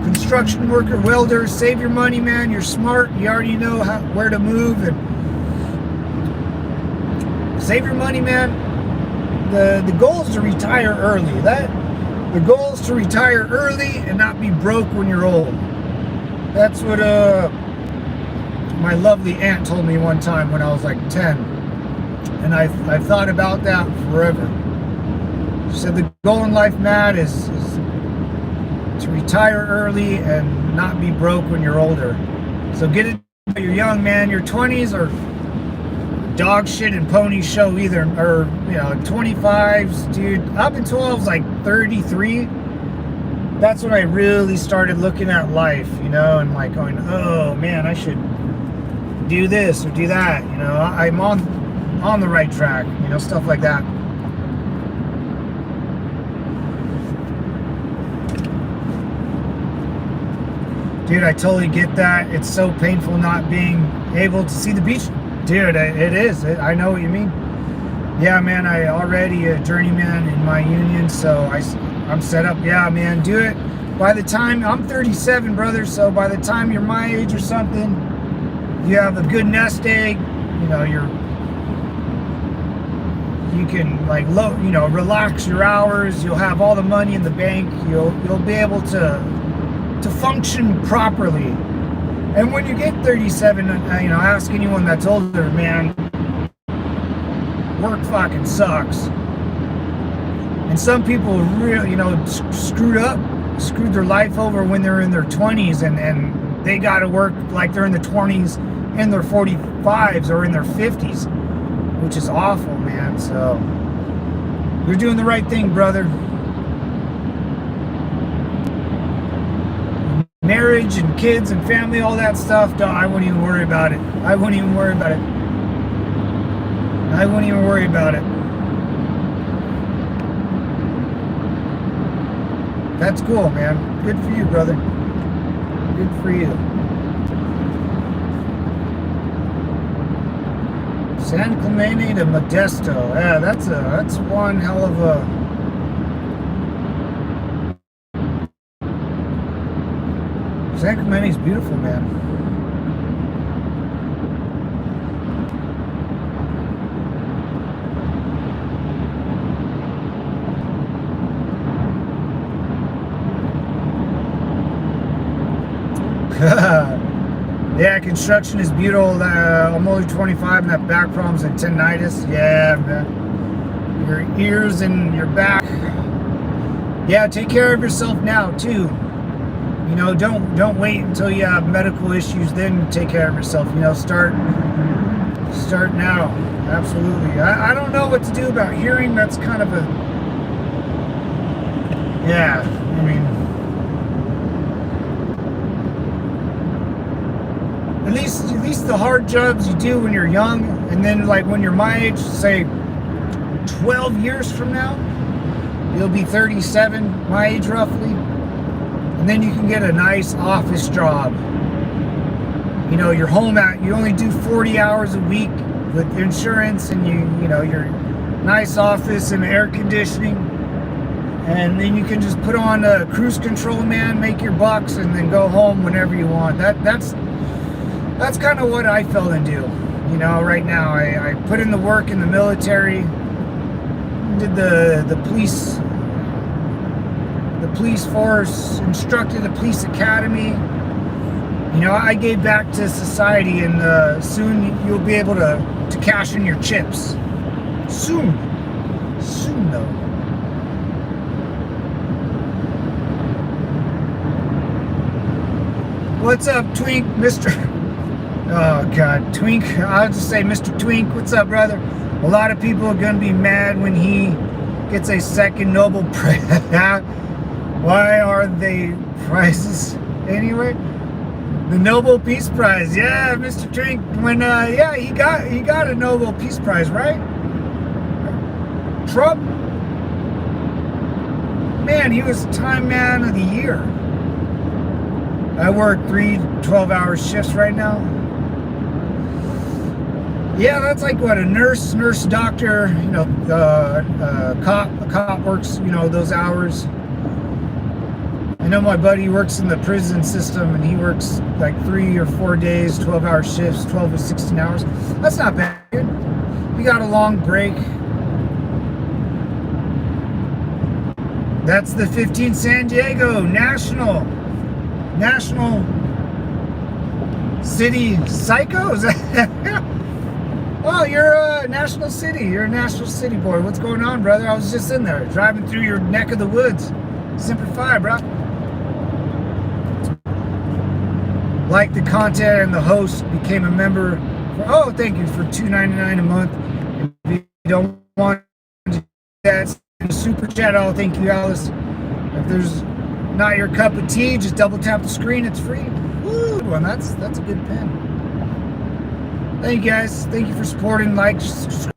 Construction worker, welder. Save your money, man. You're smart. You already know where to move. And save your money, man. The goal is to retire early. The goal is to retire early and not be broke when you're old. That's what my lovely aunt told me one time when I was like 10. And I've thought about that forever. She said the goal in life, Matt, is to retire early and not be broke when you're older. So get it when you're young, man. Your 20s are dog shit and pony show either, or 25s, dude. Up until I was like 33, that's when I really started looking at life, and like going, oh man, I should do this or do that, I'm on the right track, stuff like that. Dude, I totally get that. It's so painful not being able to see the beach. Dude, it is. I know what you mean. Yeah, man, I already a journeyman in my union, so I'm set up. Yeah, man, do it. By the time, I'm 37, brother, so by the time you're my age or something, you have a good nest egg, you can like relax your hours, you'll have all the money in the bank, you'll be able to function properly. And when you get 37, ask anyone that's older, man, work fucking sucks. And some people really, screwed their life over when they're in their 20s, and they got to work like they're in their 20s, in their 45s, or in their 50s, which is awful, man. So you're doing the right thing, brother. Marriage and kids and family, all that stuff, I wouldn't even worry about it. I wouldn't even worry about it. That's cool, man. Good for you, brother. Good for you. San Clemente to Modesto. Yeah, that's one hell of a... San Clemente's beautiful, man. Yeah, construction is beautiful. I'm only 25 and that back problem's and tendinitis. Yeah, man. Your ears and your back. Yeah, take care of yourself now too. You know, don't wait until you have medical issues, then take care of yourself. You know, start now. Absolutely. I don't know what to do about hearing. That's kind of a, yeah, I mean, at least the hard jobs you do when you're young, and then like when you're my age, say 12 years from now, you'll be 37, my age roughly, and then you can get a nice office job. You know, you're home you only do 40 hours a week with insurance, and you know, your nice office and air conditioning, and then you can just put on a cruise control, man, make your bucks, and then go home whenever you want. That's kind of what I fell into. You know, right now I put in the work in the military, did the police force, instructed the police academy. You know, I gave back to society, and soon you'll be able to cash in your chips. Soon though. What's up, Twink, Mr. Oh God, Twink. I'll just say Mr. Twink. What's up, brother? A lot of people are gonna be mad when he gets a second Nobel Prize. Why are they prizes anyway? The Nobel Peace Prize, yeah, Mr. Twink. When yeah, he got a Nobel Peace Prize, right? Trump. Man, he was Time Man of the Year. I work 3 12-hour shifts right now. Yeah, that's like what a nurse, doctor, you know, a cop works, you know, those hours. I know my buddy works in the prison system, and he works like 3 or 4 days, 12-hour shifts, 12 to 16 hours. That's not bad. You got a long break. That's the 15 San Diego National City Psychos. Oh, you're a National City. You're a National City boy. What's going on, brother? I was just in there, driving through your neck of the woods. Semper Fi, bro. Like the content, and the host became a member. Oh, thank you for $2.99 a month. If you don't want to do that, super chat. Oh, thank you, Alice. If there's not your cup of tea, just double tap the screen. It's free. Woo! Well, that's a good pen. Thank you, guys. Thank you for supporting. Like, subscribe.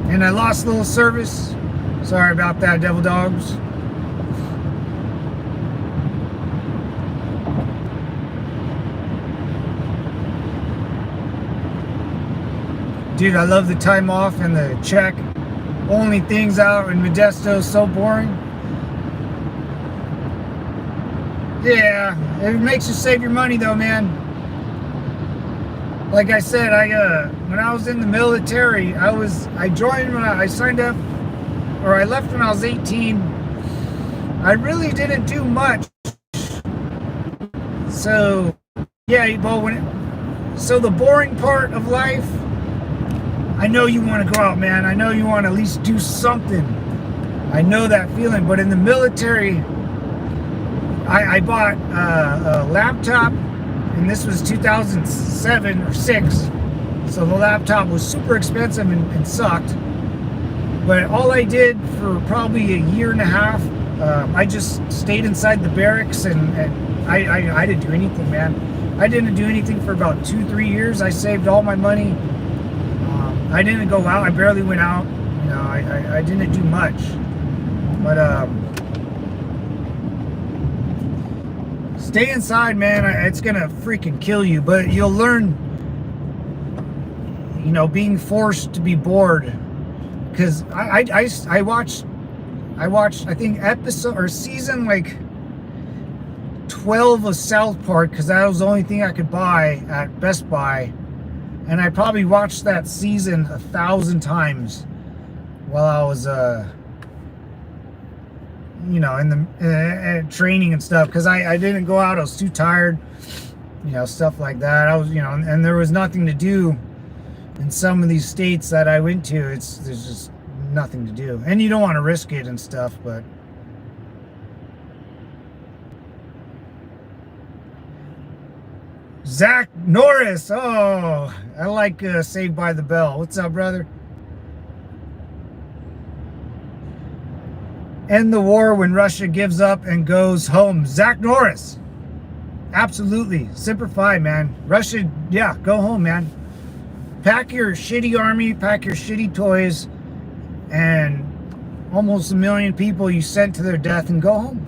And I lost a little service. Sorry about that, Devil Dogs. Dude, I love the time off and the check. Only things out in Modesto is so boring. Yeah, it makes you save your money though, man. Like I said, when I was in the military, I joined when I signed up, or I left when I was 18. I really didn't do much. So, yeah, but so the boring part of life, I know you want to go out, man. I know you want to at least do something. I know that feeling. But in the military, I bought a laptop, and this was 2007 or 6. So the laptop was super expensive and sucked. But all I did for probably a year and a half, I just stayed inside the barracks, and I didn't do anything, man. I didn't do anything for about 2-3 years. I saved all my money. I didn't go out. I barely went out. You know, I didn't do much. But stay inside, man. It's gonna freaking kill you. But you'll learn. You know, being forced to be bored. Because I watched I think episode or season like 12 of South Park, because that was the only thing I could buy at Best Buy. And I probably watched that season 1,000 times while I was you know, in the training and stuff, because I didn't go out. I was too tired, you know, stuff like that. I was, you know, and there was nothing to do in some of these states that I went to. There's just nothing to do, and you don't want to risk it and stuff. But Zach Norris, oh, I like Saved by the Bell. What's up, brother? End the war when Russia gives up and goes home. Zach Norris, absolutely. Semper Fi, man. Russia, yeah, go home, man. Pack your shitty army, pack your shitty toys, and almost 1 million people you sent to their death, and go home.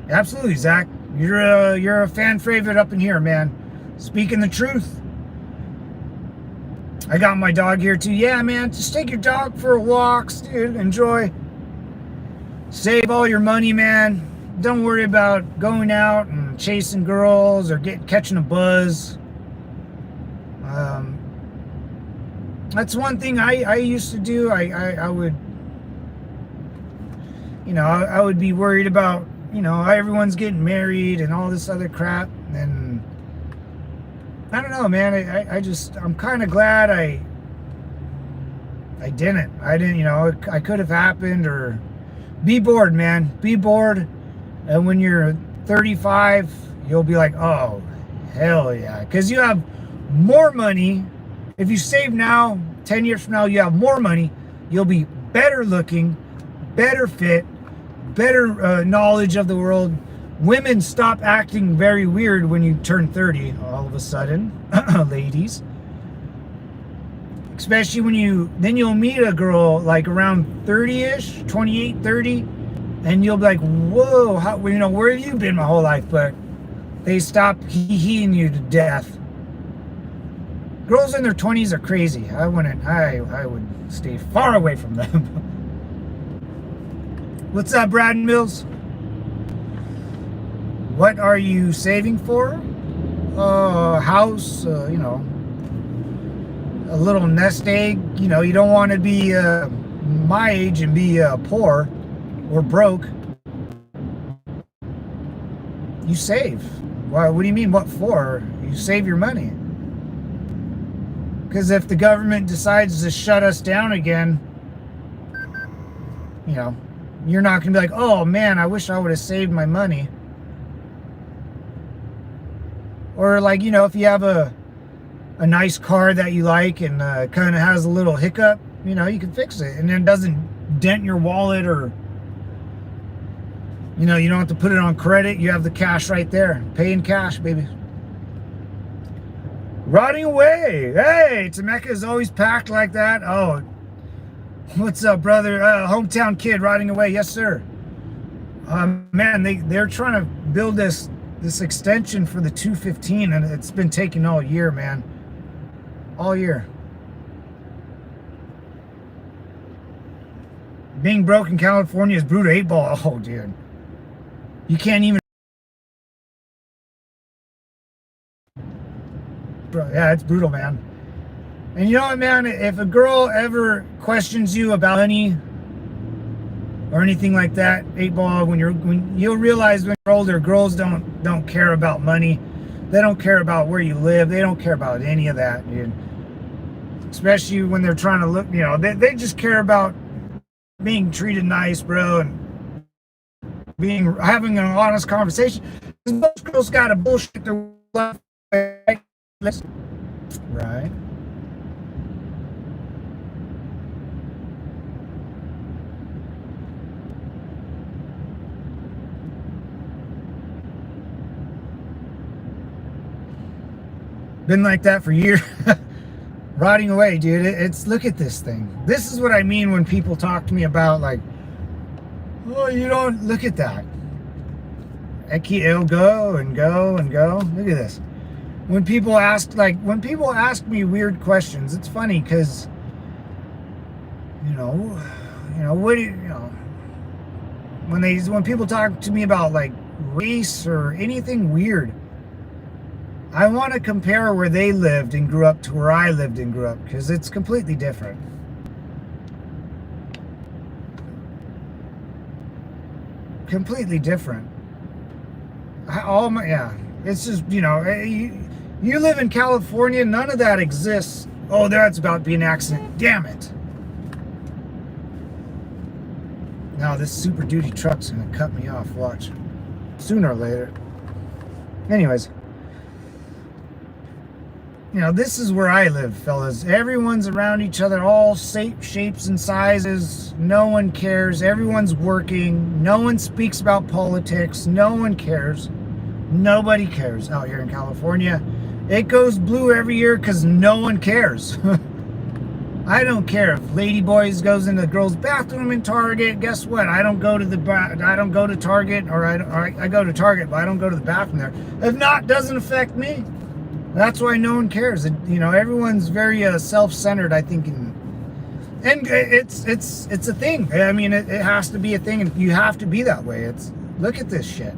Absolutely, Zach. You're a fan favorite up in here, man. Speaking the truth. I got my dog here too. Yeah, man, just take your dog for a walk, dude. Enjoy. Save all your money, man. Don't worry about going out and chasing girls or catching a buzz. That's one thing I used to do. I would, you know, I would be worried about, you know, everyone's getting married and all this other crap. And I don't know, man. I'm kind of glad I didn't. You know, I could have happened. Or be bored, man. Be bored. And when you're 35, you'll be like, oh, hell yeah. Because you have more money. If you save now, 10 years from now, you have more money. You'll be better looking, better fit, better knowledge of the world. Women stop acting very weird when you turn 30, all of a sudden, ladies. Especially when you'll meet a girl like around 30-ish, 28, 30, and you'll be like, whoa, you know, where have you been my whole life? But they stop hee-heeing you to death. Girls in their 20s are crazy. I would stay far away from them. What's up, Brad Mills? What are you saving for? A house, you know, a little nest egg. You know, you don't want to be my age and be poor or broke. You save. Why? What do you mean, what for? You save your money. Because if the government decides to shut us down again, you know, you're not going to be like, oh man, I wish I would have saved my money. Or like, you know, if you have a nice car that you like and kind of has a little hiccup, you know, you can fix it. And then it doesn't dent your wallet, or, you know, you don't have to put it on credit. You have the cash right there. Pay in cash, baby. Rotting away. Hey, Temecca is always packed like that. Oh, what's up, brother? Hometown kid rotting away. Yes, sir. Man, they're trying to build this extension for the 215, and it's been taking all year, man. All year. Being broke in California is brutal. 8-ball. Oh, dude. You can't even. Bro, yeah, it's brutal, man. And you know what, man? If a girl ever questions you about money or anything like that, 8-ball, when you'll realize when you're older, girls don't care about money. They don't care about where you live. They don't care about any of that, dude. Especially when they're trying to look, you know, they just care about being treated nice, bro, and having an honest conversation. Most girls got to bullshit their life. Right. Been like that for years. Rotting away, dude. It's look at this thing. This is what I mean when people talk to me about, like, oh, you don't look at that. It'll go and go and go. Look at this. When people ask me weird questions, it's funny because, you know, what do you know, when people talk to me about like race or anything weird, I want to compare where they lived and grew up to where I lived and grew up, because it's completely different. completely different. Yeah, it's just, you live in California, none of that exists. Oh, that's about to be an accident. Damn it. Now this Super Duty truck's gonna cut me off, watch. Sooner or later. Anyways. This is where I live, fellas. Everyone's around each other, all shapes and sizes. No one cares. Everyone's working. No one speaks about politics. No one cares. Nobody cares out here in California. It goes blue every year because no one cares. I don't care if Ladyboys goes in the girls' bathroom in Target. Guess what? I don't go to Target, or I go to Target, but I don't go to the bathroom there. If not, doesn't affect me. That's why no one cares. Everyone's very self-centered, I think, and it's a thing. I mean, it has to be a thing, and you have to be that way. Look at this shit.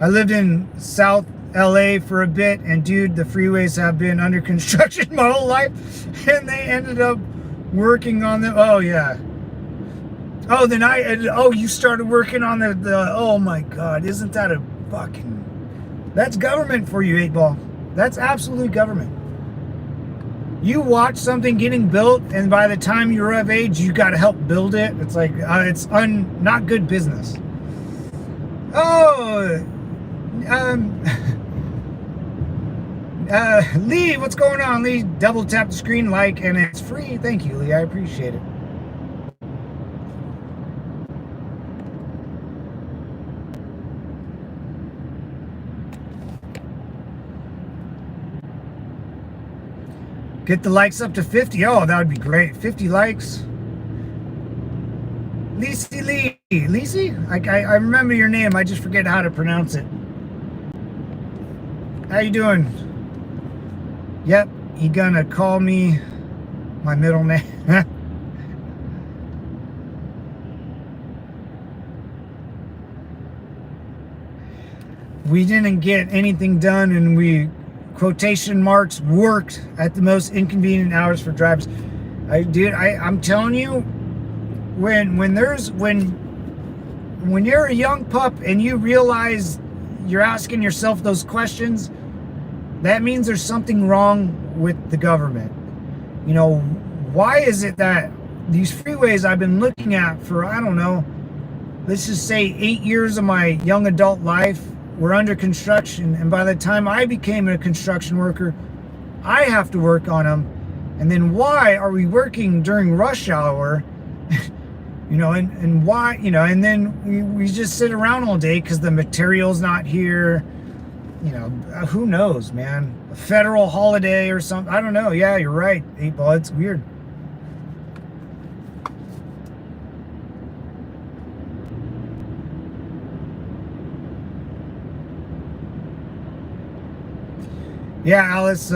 I lived in South LA for a bit, and dude, the freeways have been under construction my whole life, and they ended up working on them. Oh yeah. Oh, you started working on the. Oh my God, isn't that a fucking? That's government for you, 8-ball. That's absolute government. You watch something getting built, and by the time you're of age, you got to help build it. It's like it's not good business. Oh. Lee, what's going on, Lee? Double tap the screen, like, and it's free. Thank you, Lee. I appreciate it. Get the likes up to 50. Oh, that would be great. 50 likes. Lisi Lee. Lisi? I remember your name. I just forget how to pronounce it. How you doing? Yep, he gonna call me my middle name. We didn't get anything done, and we, quotation marks, worked at the most inconvenient hours for drivers. I'm telling you, when you're a young pup and you realize you're asking yourself those questions, that means there's something wrong with the government. Why is it that these freeways I've been looking at for, I don't know, let's just say 8 years of my young adult life were under construction, and by the time I became a construction worker, I have to work on them. And then why are we working during rush hour? And why, and then we just sit around all day because the material's not here. Who knows, man? A federal holiday or something. I don't know. Yeah, you're right, 8-ball. It's weird. Yeah, Alice,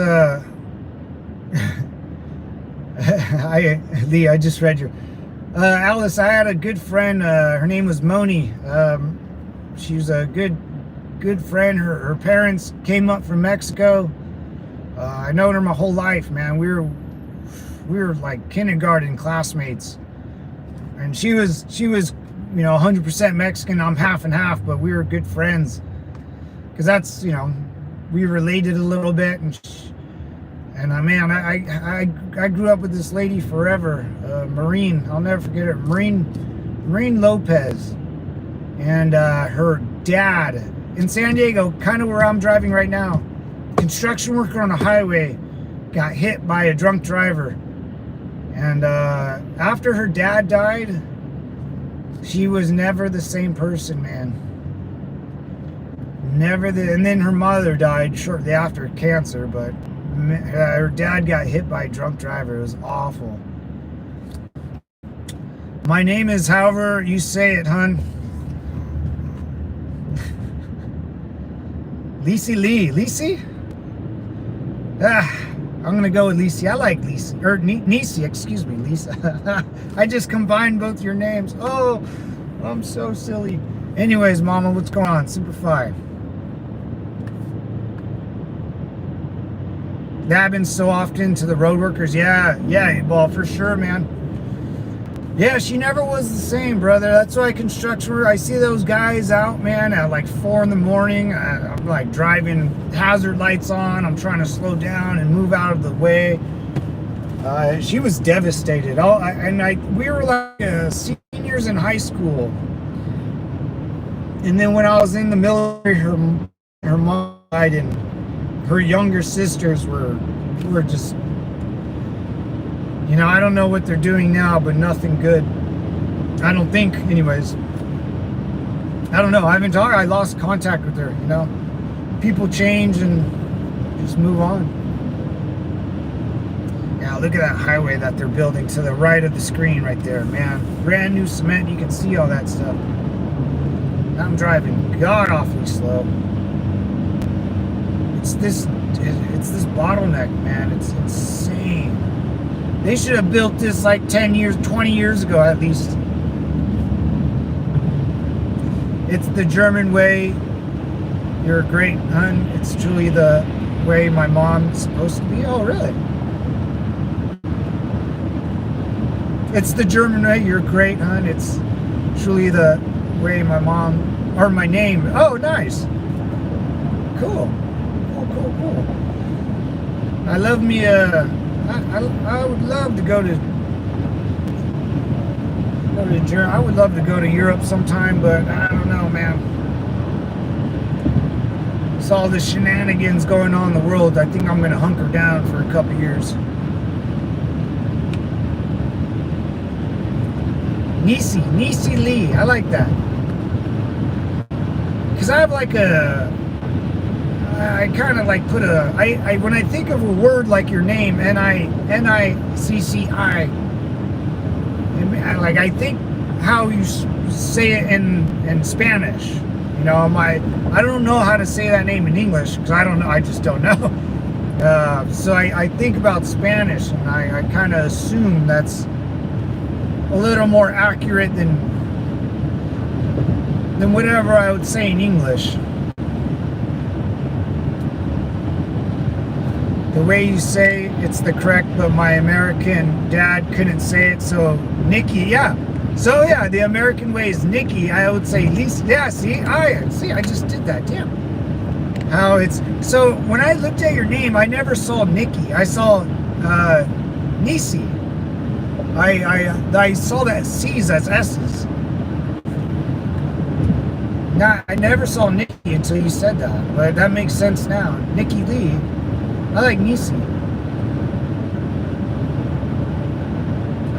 Lee, I just read your... Alice, I had a good friend, her name was Moni. She was a good friend. Her parents came up from Mexico. I known her my whole life, man. We were like kindergarten classmates. And she was 100% Mexican. I'm half and half, but we were good friends. Because that's, we related a little bit, and man, I grew up with this lady forever, Maureen. I'll never forget her, Maureen Lopez, and her dad in San Diego, kind of where I'm driving right now. Construction worker on a highway got hit by a drunk driver, and after her dad died, she was never the same person, man. And then her mother died shortly after, cancer, but her dad got hit by a drunk driver. It was awful. My name is however you say it, hun. Lisi Lee. Lisi? I'm going to go with Lisi. I like Lisi. Or Nisi, excuse me, Lisa. I just combined both your names. Oh, I'm so silly. Anyways, Mama, what's going on? Super 5. That happens so often to the road workers. Yeah, well, for sure, man. Yeah, she never was the same, brother. That's why construction work, I see those guys out, man, at like 4 in the morning. I'm like driving, hazard lights on. I'm trying to slow down and move out of the way. She was devastated. We were like seniors in high school. And then when I was in the military, her mom died, and her younger sisters were just, I don't know what they're doing now, but nothing good. I don't think, anyways. I don't know. I lost contact with her, People change and just move on. Yeah, look at that highway that they're building to the right of the screen right there, man. Brand new cement, you can see all that stuff. I'm driving god-awfully slow. It's this bottleneck, man. It's insane. They should have built this like 10 years, 20 years ago at least. It's the German way. You're a great hun. It's truly the way my mom's supposed to be. Oh, really? It's the German way. You're great, hun. It's truly the way my mom, or my name. Oh, nice. Cool. Cool. I love me I would love to go to Germany. I would love to go to Europe sometime, but I don't know, man. It's all the shenanigans going on in the world. I think I'm going to hunker down for a couple years. Nisi Lee. I like that. Because I have like I kind of like put when I think of a word like your name, Nicci, like I think how you say it in Spanish. I don't know how to say that name in English because I don't know. I just don't know. So I think about Spanish, and I kind of assume that's a little more accurate than whatever I would say in English. The way you say it's the correct, but my American dad couldn't say it, so Nikki, yeah. So yeah, the American way is Nikki. I would say Lisa. Yeah, I just did that. Damn. How it's so when I looked at your name, I never saw Nikki. I saw Nisi. I saw that C's as S's. I never saw Nikki until you said that, but that makes sense now. Nikki Lee. I like Nisi.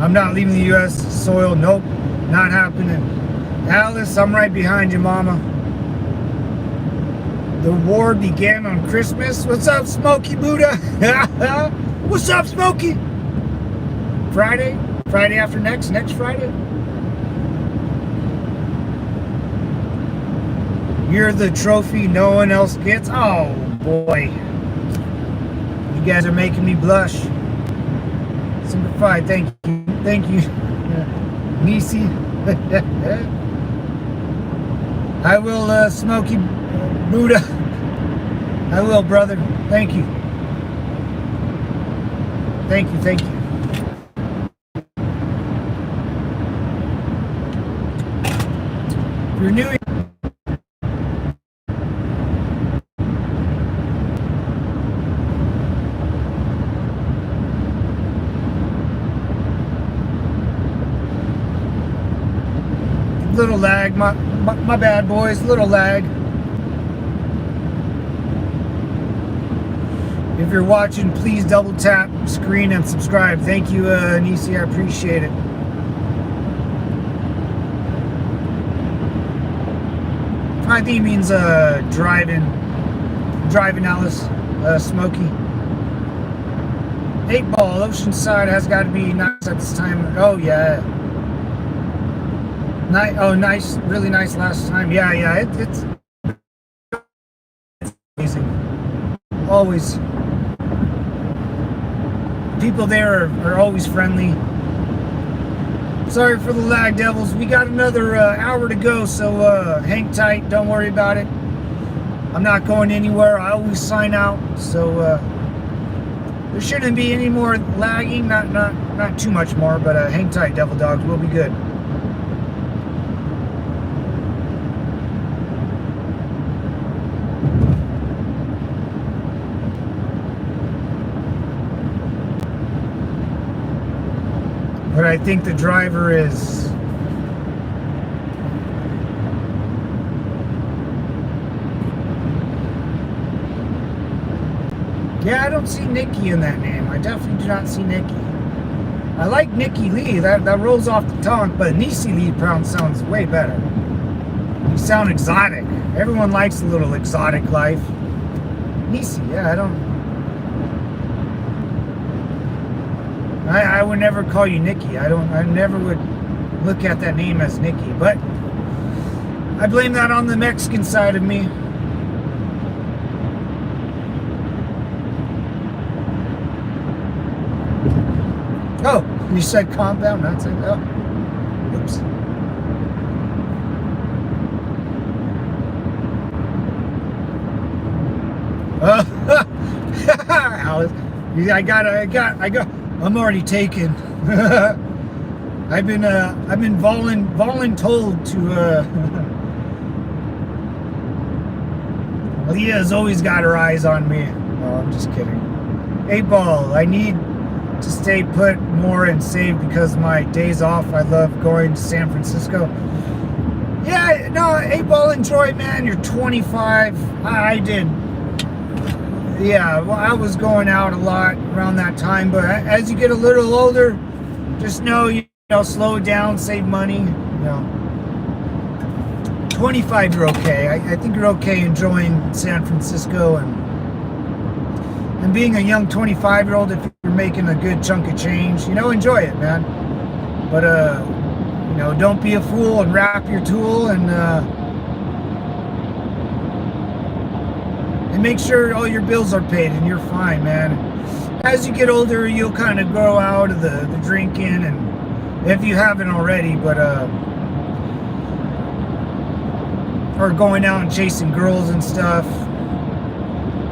I'm not leaving the U.S. soil. Nope, not happening. Alice, I'm right behind you, Mama. The war began on Christmas. What's up, Smokey Buddha? What's up, Smokey? Friday after next Friday. You're the trophy no one else gets. Oh boy. You guys are making me blush. Simplified, thank you. Nisi. I will, Smokey Buddha. I will, brother. Thank you. Thank you. If you're new, little lag, my bad, boys, little lag. If you're watching, please double tap screen and subscribe. Thank you, Nisi, I appreciate it. I think he means driving Alice, Smokey. 8 Ball, Oceanside has got to be nice at this time. Oh yeah. Nice, really nice last time. Yeah, it's amazing. Always. People there are always friendly. Sorry for the lag, devils. We got another hour to go, so hang tight. Don't worry about it. I'm not going anywhere. I always sign out, so There shouldn't be any more lagging, not too much more, but hang tight, Devil Dogs, we'll be good. But I think the driver is... Yeah, I don't see Nikki in that name. I definitely do not see Nikki. I like Nikki Lee. That rolls off the tongue, but Nisi Lee sounds way better. You sound exotic. Everyone likes a little exotic life. Nisi, yeah, I would never call you Nikki. I never would look at that name as Nikki, but I blame that on the Mexican side of me. Oh, you said compound, not saying, oh, oops. I'm already taken. I've been voluntold to, Leah's always got her eyes on me. Oh, I'm just kidding. 8-Ball, I need to stay put more and save because my days off. I love going to San Francisco. Yeah, no, 8-Ball, enjoy, man. You're 25. I did. Yeah, well, I was going out a lot around that time, but as you get a little older, just know, slow down, save money. 25, you're okay. I think you're okay enjoying San Francisco and being a young 25-year-old. If you're making a good chunk of change, enjoy it, man. But don't be a fool and wrap your tool and make sure all your bills are paid and you're fine, man. As you get older, you'll kind of grow out of the drinking, and if you haven't already, but or going out and chasing girls and stuff.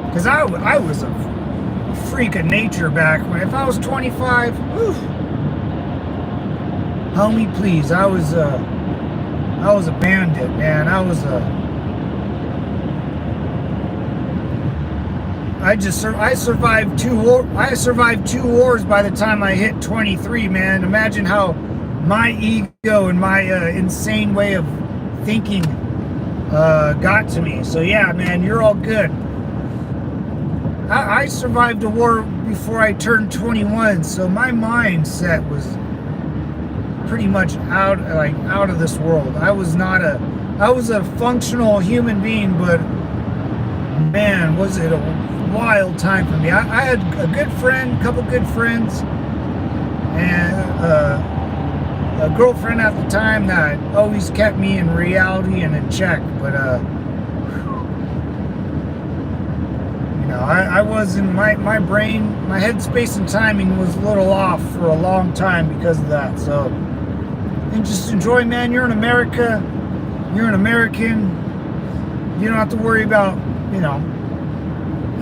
Because I was a freak of nature back when. If I was 25, whew, homie, please, I was a bandit, man. I survived two wars by the time I hit 23, man. Imagine how my ego and my insane way of thinking got to me. So yeah, man, you're all good. I survived a war before I turned 21, so my mindset was pretty much out of this world. I was a functional human being, but man, was it a wild time for me. I had a couple good friends, and a girlfriend at the time that always kept me in reality and in check, but I wasn't, my brain, my headspace and timing was a little off for a long time because of that. So, and just enjoy, man. You're in America, you're an American. You don't have to worry about,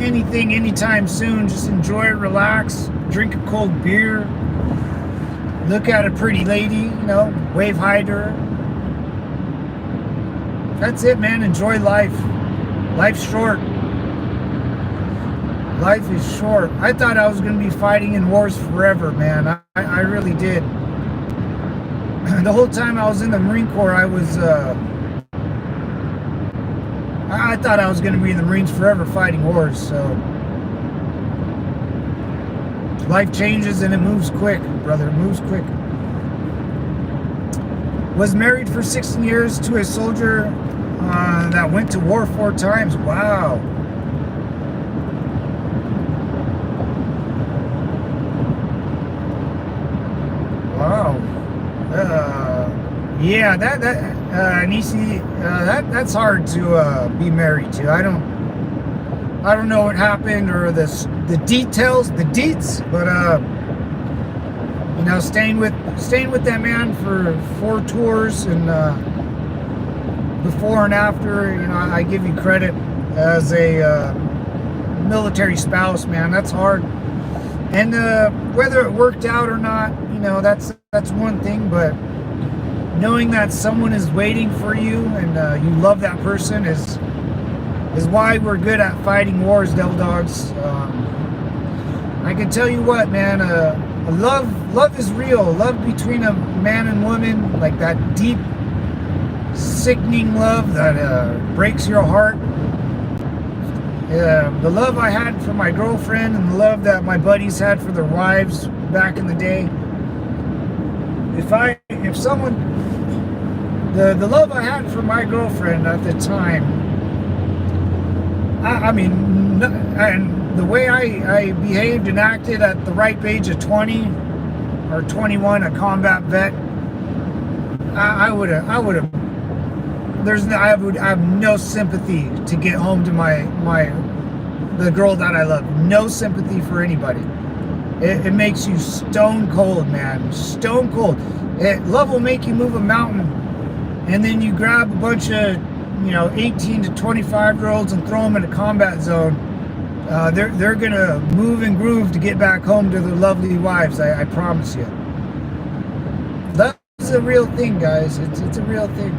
anything anytime soon. Just enjoy it, relax, drink a cold beer, look at a pretty lady, wave hi to her. That's it, man. Enjoy life. Life's short. Life is short. I thought I was going to be fighting in wars forever, man. I really did. The whole time I was in the Marine Corps, I thought I was going to be in the Marines forever fighting wars. So life changes and it moves quick, brother. It moves quick. Was married for 16 years to a soldier that went to war 4 times. Wow. Wow. Yeah, that's hard to be married to. I don't know what happened or the details, the deets, but staying with that man for 4 tours and before and after, I give you credit as a military spouse, man. That's hard. And whether it worked out or not, that's one thing. But knowing that someone is waiting for you and you love that person is why we're good at fighting wars, devil dogs. I can tell you what, man. Love is real. Love between a man and woman, like that deep, sickening love that breaks your heart. The love I had for my girlfriend and the love that my buddies had for their wives back in the day. If someone, the love I had for my girlfriend at the time, and the way I behaved and acted at the ripe age of 20 or 21, a combat vet, I would have. I have no sympathy to get home to the girl that I love. No sympathy for anybody. It makes you stone cold, man. Stone cold. Love will make you move a mountain, and then you grab a bunch of 18 to 25-year-olds and throw them in a combat zone. They're gonna move and groove to get back home to their lovely wives. I promise you. That's a real thing, guys. It's a real thing.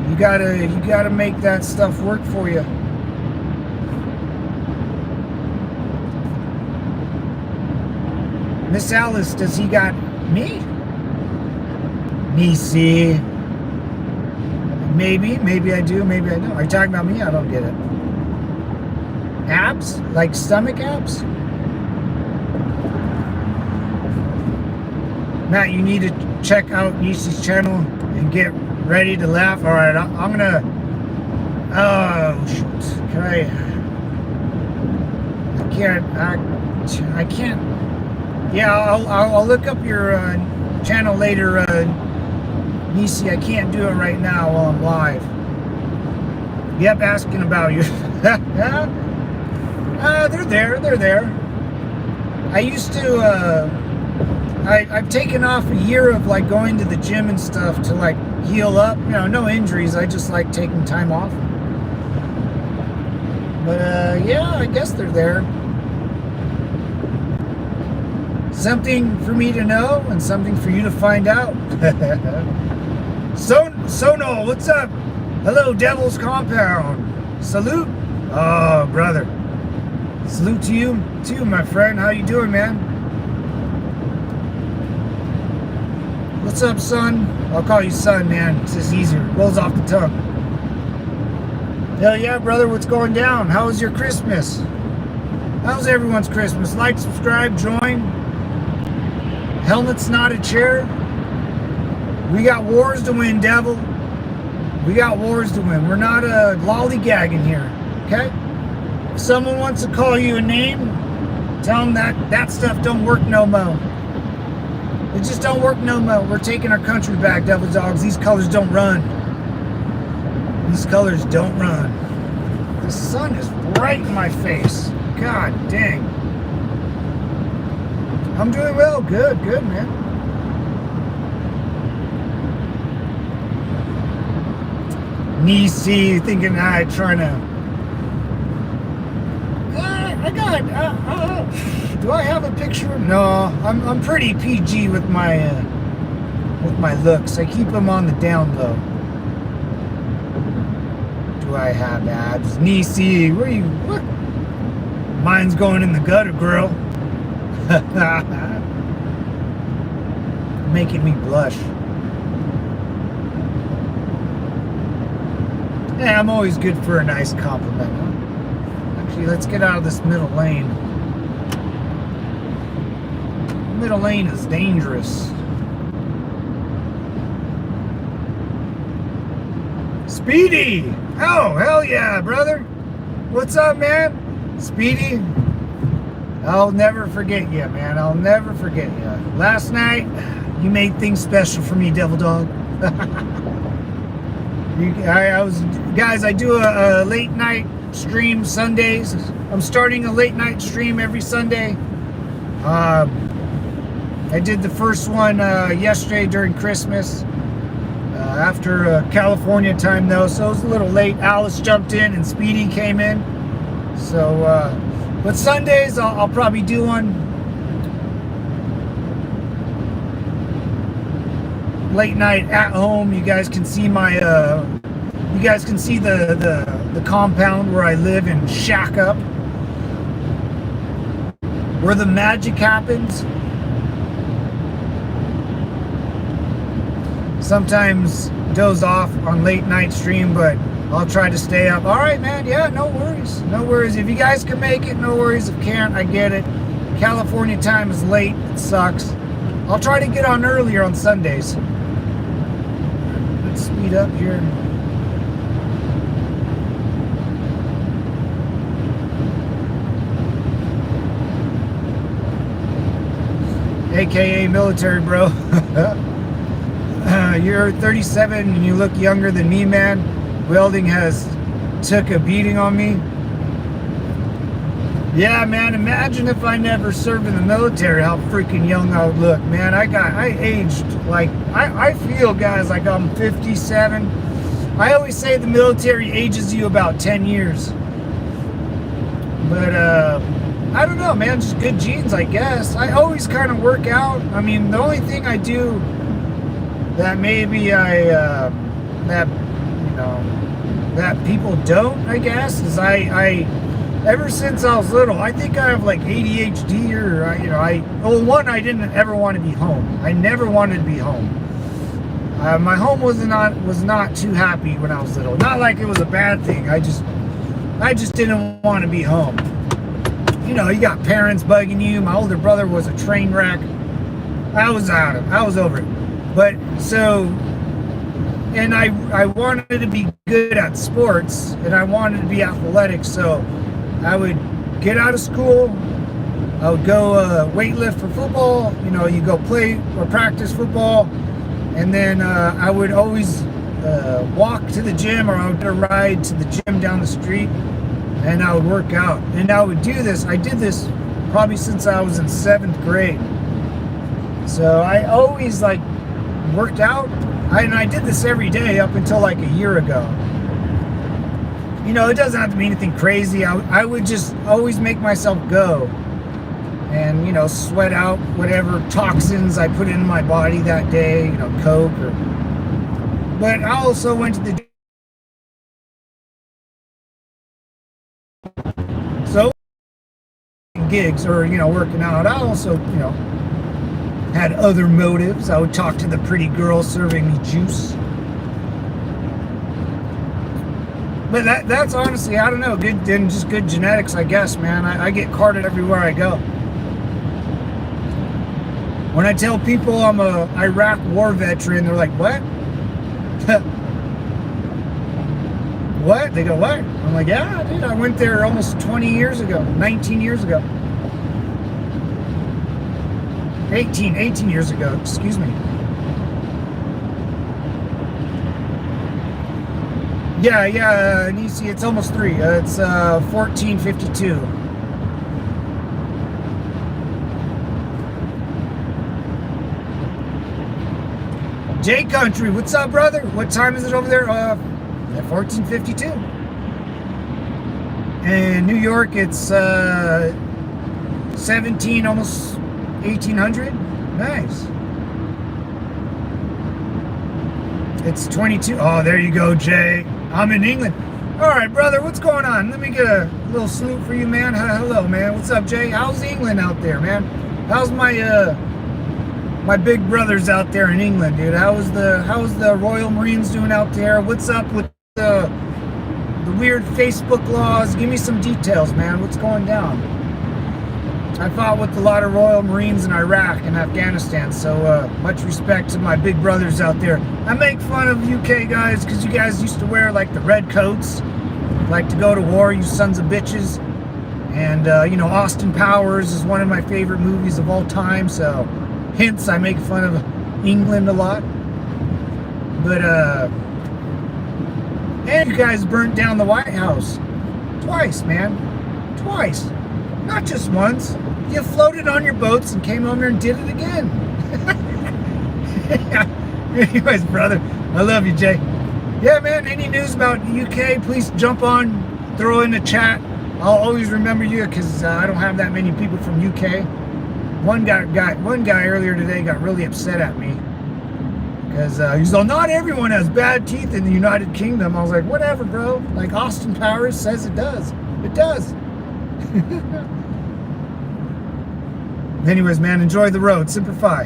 You gotta make that stuff work for you. Miss Alice, does he got me? Me see. Maybe I do, maybe I don't. Are you talking about me? I don't get it. Abs? Like stomach abs? Matt, you need to check out Nisi's channel and get ready to laugh. All right, I'm gonna. Oh shoot! I can't. Yeah, I'll look up your channel later, Nisi. I can't do it right now while I'm live. Yep, asking about you. They're there. I used to. I've taken off a year of like going to the gym and stuff to like heal up. No injuries. I just like taking time off. But yeah, I guess they're there. Something for me to know and something for you to find out. Sono, what's up? Hello, Devil's Compound. Salute. Oh, brother. Salute to you too, my friend. How you doing, man? What's up, son? I'll call you son, man. It's just easier. Rolls off the tongue. Hell yeah, brother. What's going down? How was your Christmas? How's everyone's Christmas? Like, subscribe, join. Helmet's not a chair. We got wars to win, devil. We got wars to win. We're not lollygagging here, okay? If someone wants to call you a name, tell them that stuff don't work no mo. It just don't work no mo. We're taking our country back, devil dogs. These colors don't run. These colors don't run. The sun is right in my face. God dang. I'm doing well. Good, man. Nisi thinking I trying to. I got. Do I have a picture? No, I'm pretty PG with my looks. I keep them on the down low. Do I have abs? Nisi, where you? What? Mine's going in the gutter, girl. Making me blush. Yeah, I'm always good for a nice compliment, huh? Actually, let's get out of this middle lane. Middle lane is dangerous. Speedy! Oh, hell yeah, brother. What's up, man? Speedy? I'll never forget you, man. I'll never forget you. Last night, you made things special for me, Devil Dog. Guys, I do a late night stream Sundays. I'm starting a late night stream every Sunday. I did the first one yesterday during Christmas. After California time, though, so it was a little late. Alice jumped in and Speedy came in. So But Sundays, I'll probably do one late night at home. You guys can see my, you guys can see the compound where I live and shack up, where the magic happens. Sometimes doze off on late night stream, but I'll try to stay up. All right, man. Yeah, no worries. No worries. If you guys can make it, no worries. If can't, I get it. California time is late. It sucks. I'll try to get on earlier on Sundays. Let's speed up here. AKA military, bro. You're 37 and you look younger than me, man. Welding has took a beating on me. Yeah, man, imagine if I never served in the military, how freaking young I would look, man. I aged, like, I feel, guys, like I'm 57. I always say the military ages you about 10 years. But, I don't know, man, just good genes, I guess. I always kind of work out. I mean, the only thing I do that maybe that people don't, I guess, is I ever since I was little, I think I have like ADHD or, one, I didn't ever want to be home. I never wanted to be home. My home was not too happy when I was little. Not like it was a bad thing. I just didn't want to be home. You know, you got parents bugging you. My older brother was a train wreck. I was over it. But so, and I wanted to be good at sports, and I wanted to be athletic, so I would get out of school, I would go weightlift for football, you go play or practice football, and then I would always walk to the gym, or I would get a ride to the gym down the street, and I would work out. And I would do this, I did this probably since I was in 7th grade. So I always like worked out, and I did this every day up until like a year ago. It doesn't have to be anything crazy. I would just always make myself go and, sweat out whatever toxins I put in my body that day, Coke but I also went to the so gigs or, working out. I also, had other motives. I would talk to the pretty girl serving me juice. But that's honestly, I don't know, good, and just good genetics, I guess, man. I get carded everywhere I go. When I tell people I'm a Iraq war veteran, they're like, what? What? They go, what? I'm like, yeah, dude, I went there almost 20 years ago, 19 years ago. 18 years ago, excuse me. Yeah, Nisi, it's almost 3. It's 14:52. J Country, what's up, brother? What time is it over there? At 14:52. And New York, it's 17, almost 1800. Nice. It's 22. Oh, there you go, Jay. I'm in England. All right, brother, what's going on? Let me get a little salute for you, man. Hello, man. What's up, Jay? How's England out there, man? How's my my big brothers out there in England, dude? How's the Royal Marines doing out there? What's up with the weird Facebook laws? Give me some details, man. What's going down? I fought with a lot of Royal Marines in Iraq and Afghanistan, so much respect to my big brothers out there. I make fun of UK guys because you guys used to wear like the red coats, like to go to war, you sons of bitches. And Austin Powers is one of my favorite movies of all time, so hence I make fun of England a lot. But and you guys burnt down the White House twice, man. Twice. Not just once. You floated on your boats and came over and did it again. Anyways, brother, I love you, Jay. Yeah, man, any news about the UK, please jump on, throw in the chat. I'll always remember you because I don't have that many people from UK. One guy earlier today got really upset at me because he's all, not everyone has bad teeth in the United Kingdom. I was like, whatever, bro. Like Austin Powers says it does. It does. Anyways, man, enjoy the road. Semper Fi.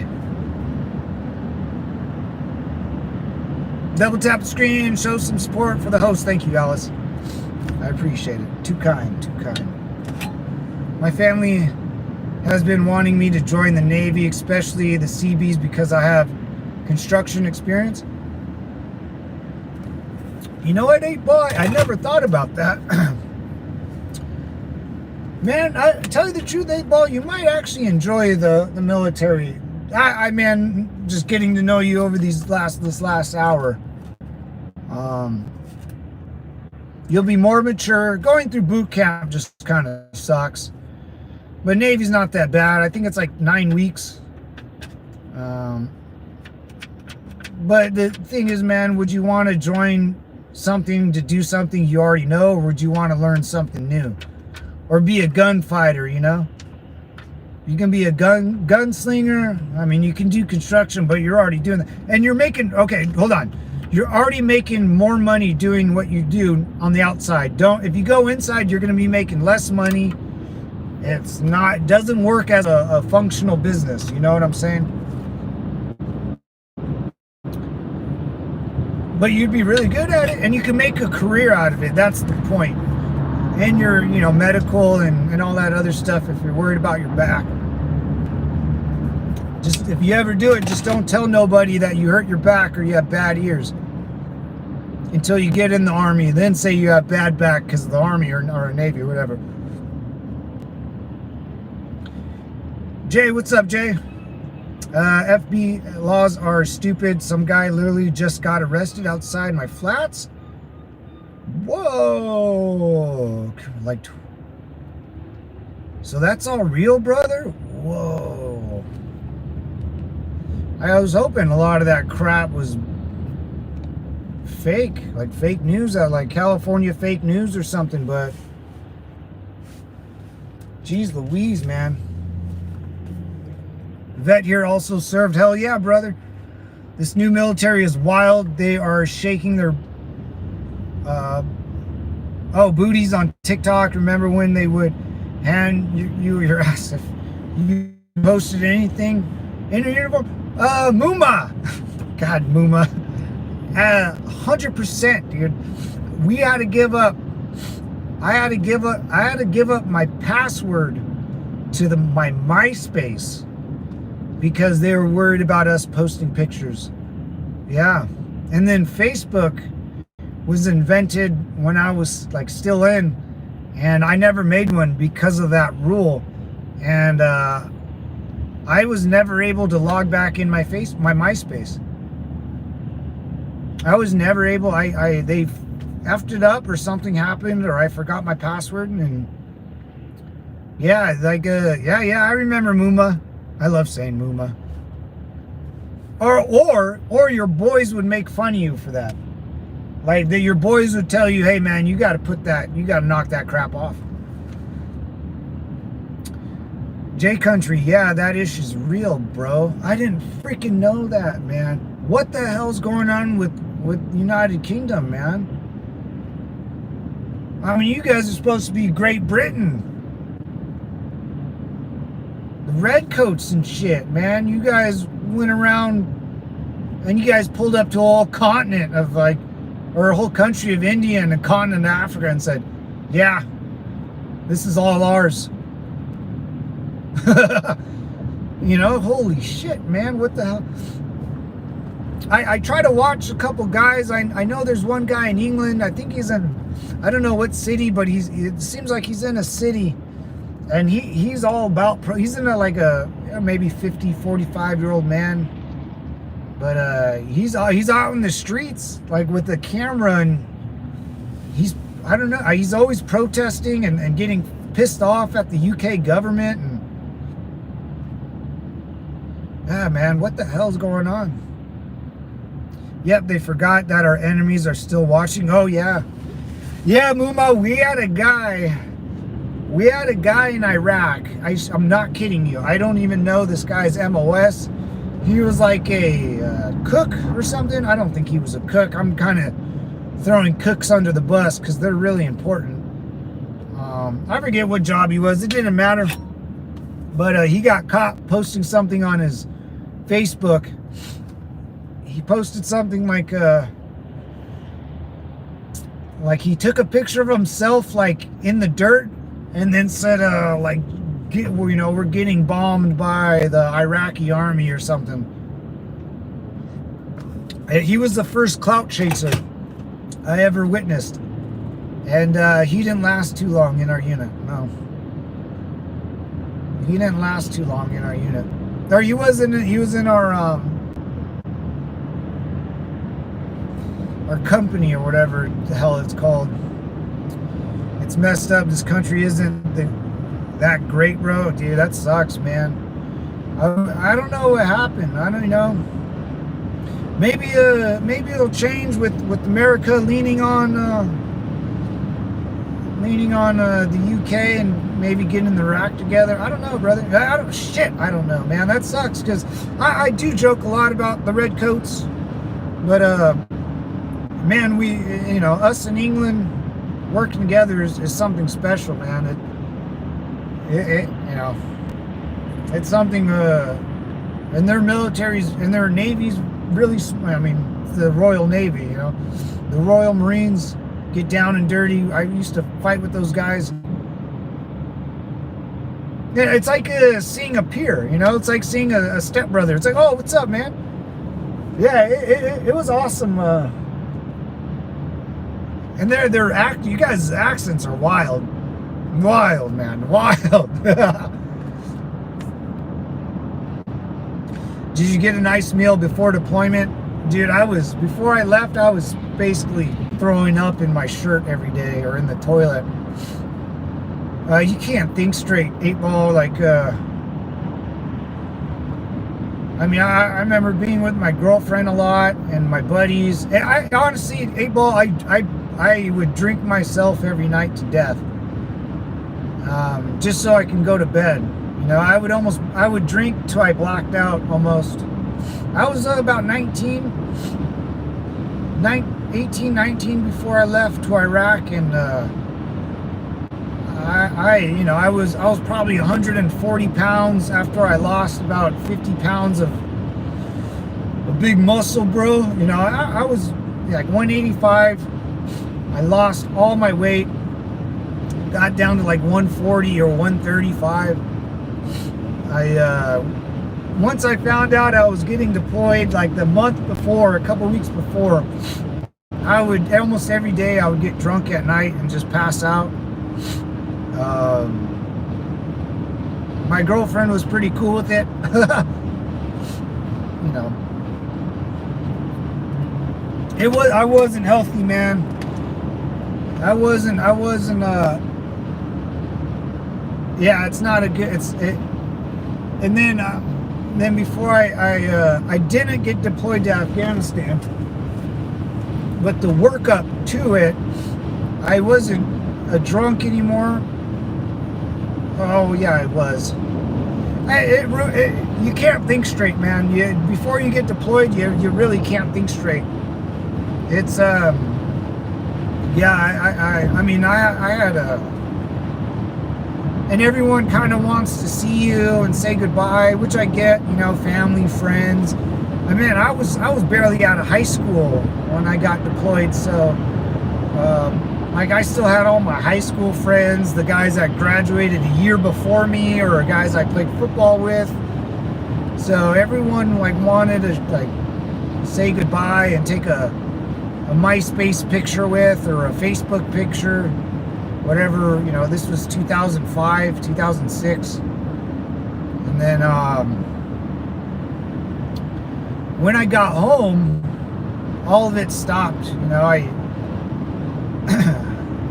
Double tap the screen, show some support for the host. Thank you, Alice. I appreciate it. Too kind, too kind. My family has been wanting me to join the Navy, especially the Seabees, because I have construction experience. You know what, 8-Ball? I never thought about that. Man, I tell you the truth, 8-Ball, you might actually enjoy the military. Man, just getting to know you over this last hour. You'll be more mature. Going through boot camp just kind of sucks. But Navy's not that bad. I think it's like 9 weeks. But the thing is, man, would you want to join something to do something you already know, or would you want to learn something new? Or be a gunfighter, you know? You can be a gunslinger. I mean, you can do construction, but you're already doing that. And you're making, okay, hold on. You're already making more money doing what you do on the outside. If you go inside, you're going to be making less money. It doesn't work as a functional business. You know what I'm saying? But you'd be really good at it, and you can make a career out of it. That's the point. And your, medical and all that other stuff if you're worried about your back. Just, if you ever do it, just don't tell nobody that you hurt your back or you have bad ears until you get in the Army. Then say you have bad back because of the Army or Navy or whatever. Jay, what's up, Jay? FB laws are stupid. Some guy literally just got arrested outside my flats. Whoa. So that's all real, brother? Whoa. I was hoping a lot of that crap was fake, like fake news, like California fake news or something, but geez Louise, man. Vet here also served. Hell yeah, brother. This new military is wild. They are shaking their booties on TikTok. Remember when they would hand you your ass if you posted anything in your uniform? Muma. God, Muma. 100%, dude. We had to give up. I had to give up my password to my MySpace because they were worried about us posting pictures. Yeah. And then Facebook was invented when I was like still in, and I never made one because of that rule. And I was never able to log back in my MySpace. I was never able. They effed it up, or something happened, or I forgot my password, and yeah, I remember Muma. I love saying Muma. Or your boys would make fun of you for that. Like your boys would tell you, "Hey man, you got to knock that crap off." J Country, yeah, that issue's real, bro. I didn't freaking know that, man. What the hell's going on with United Kingdom, man? I mean, you guys are supposed to be Great Britain. The redcoats and shit, man. You guys went around and you guys pulled up to a whole continent of or a whole country of India and a continent of Africa and said, yeah, this is all ours. Holy shit, man, what the hell? I try to watch a couple guys. I know there's one guy in England. I think he's in, I don't know what city, but it seems like he's in a city, and he's all about he's in a maybe 45-year-old man, but he's out in the streets like with the camera, and I don't know, he's always protesting and getting pissed off at the UK government, and yeah, man, what the hell's going on? Yep, they forgot that our enemies are still watching. Oh, yeah. Yeah, Muma, we had a guy We had a guy in Iraq. I'm not kidding you. I don't even know this guy's MOS. He was like a cook or something. I don't think he was a cook. I'm kind of throwing cooks under the bus because they're really important. I forget what job he was. It didn't matter. But he got caught posting something on his Facebook. He posted something like he took a picture of himself like in the dirt, and then said we're getting bombed by the Iraqi army or something. He was the first clout chaser I ever witnessed, and he didn't last too long in our unit. No, he didn't last too long in our unit. Or he was in our company or whatever the hell it's called. It's messed up. This country isn't that great, bro. Dude, that sucks, man. I don't know what happened. I don't know. Maybe it'll change with America leaning on the UK and maybe getting their act together. I don't know, brother. I don't know, man. That sucks because I do joke a lot about the redcoats, but man, we, us in England working together is something special, man. It's something. And their militaries and their navies really. I mean, the Royal Navy, the Royal Marines get down and dirty. I used to fight with those guys. Yeah, it's like seeing a peer, It's like seeing a stepbrother. It's like, oh, what's up, man? Yeah, it was awesome. And you guys' accents are wild, man, wild. Did you get a nice meal before deployment? Dude, before I left, I was basically throwing up in my shirt every day or in the toilet. You can't think straight, 8-ball, I remember being with my girlfriend a lot and my buddies. And I honestly, 8-ball, I would drink myself every night to death, just so I can go to bed. I would drink till I blacked out almost. I was about 18, 19 before I left to Iraq, and I was probably 140 pounds after I lost about 50 pounds of a big muscle, bro. I was like 185. I lost all my weight, got down to like 140 or 135. Once I found out I was getting deployed, like the month before, a couple weeks before, I would almost every day I would get drunk at night and just pass out. My girlfriend was pretty cool with it. I wasn't healthy, man. I wasn't yeah, it's not a good, and then before I didn't get deployed to Afghanistan, but the workup to it, I wasn't a drunk anymore. Oh yeah, I was. You can't think straight, man. Before you get deployed, you really can't think straight. It's yeah, I had and everyone kind of wants to see you and say goodbye, which I get, family, friends. I was barely out of high school when I got deployed, so I still had all my high school friends, the guys that graduated a year before me, or guys I played football with. So everyone wanted to say goodbye and take a MySpace picture with, or a Facebook picture, whatever. This was 2005, 2006, and then when I got home, all of it stopped.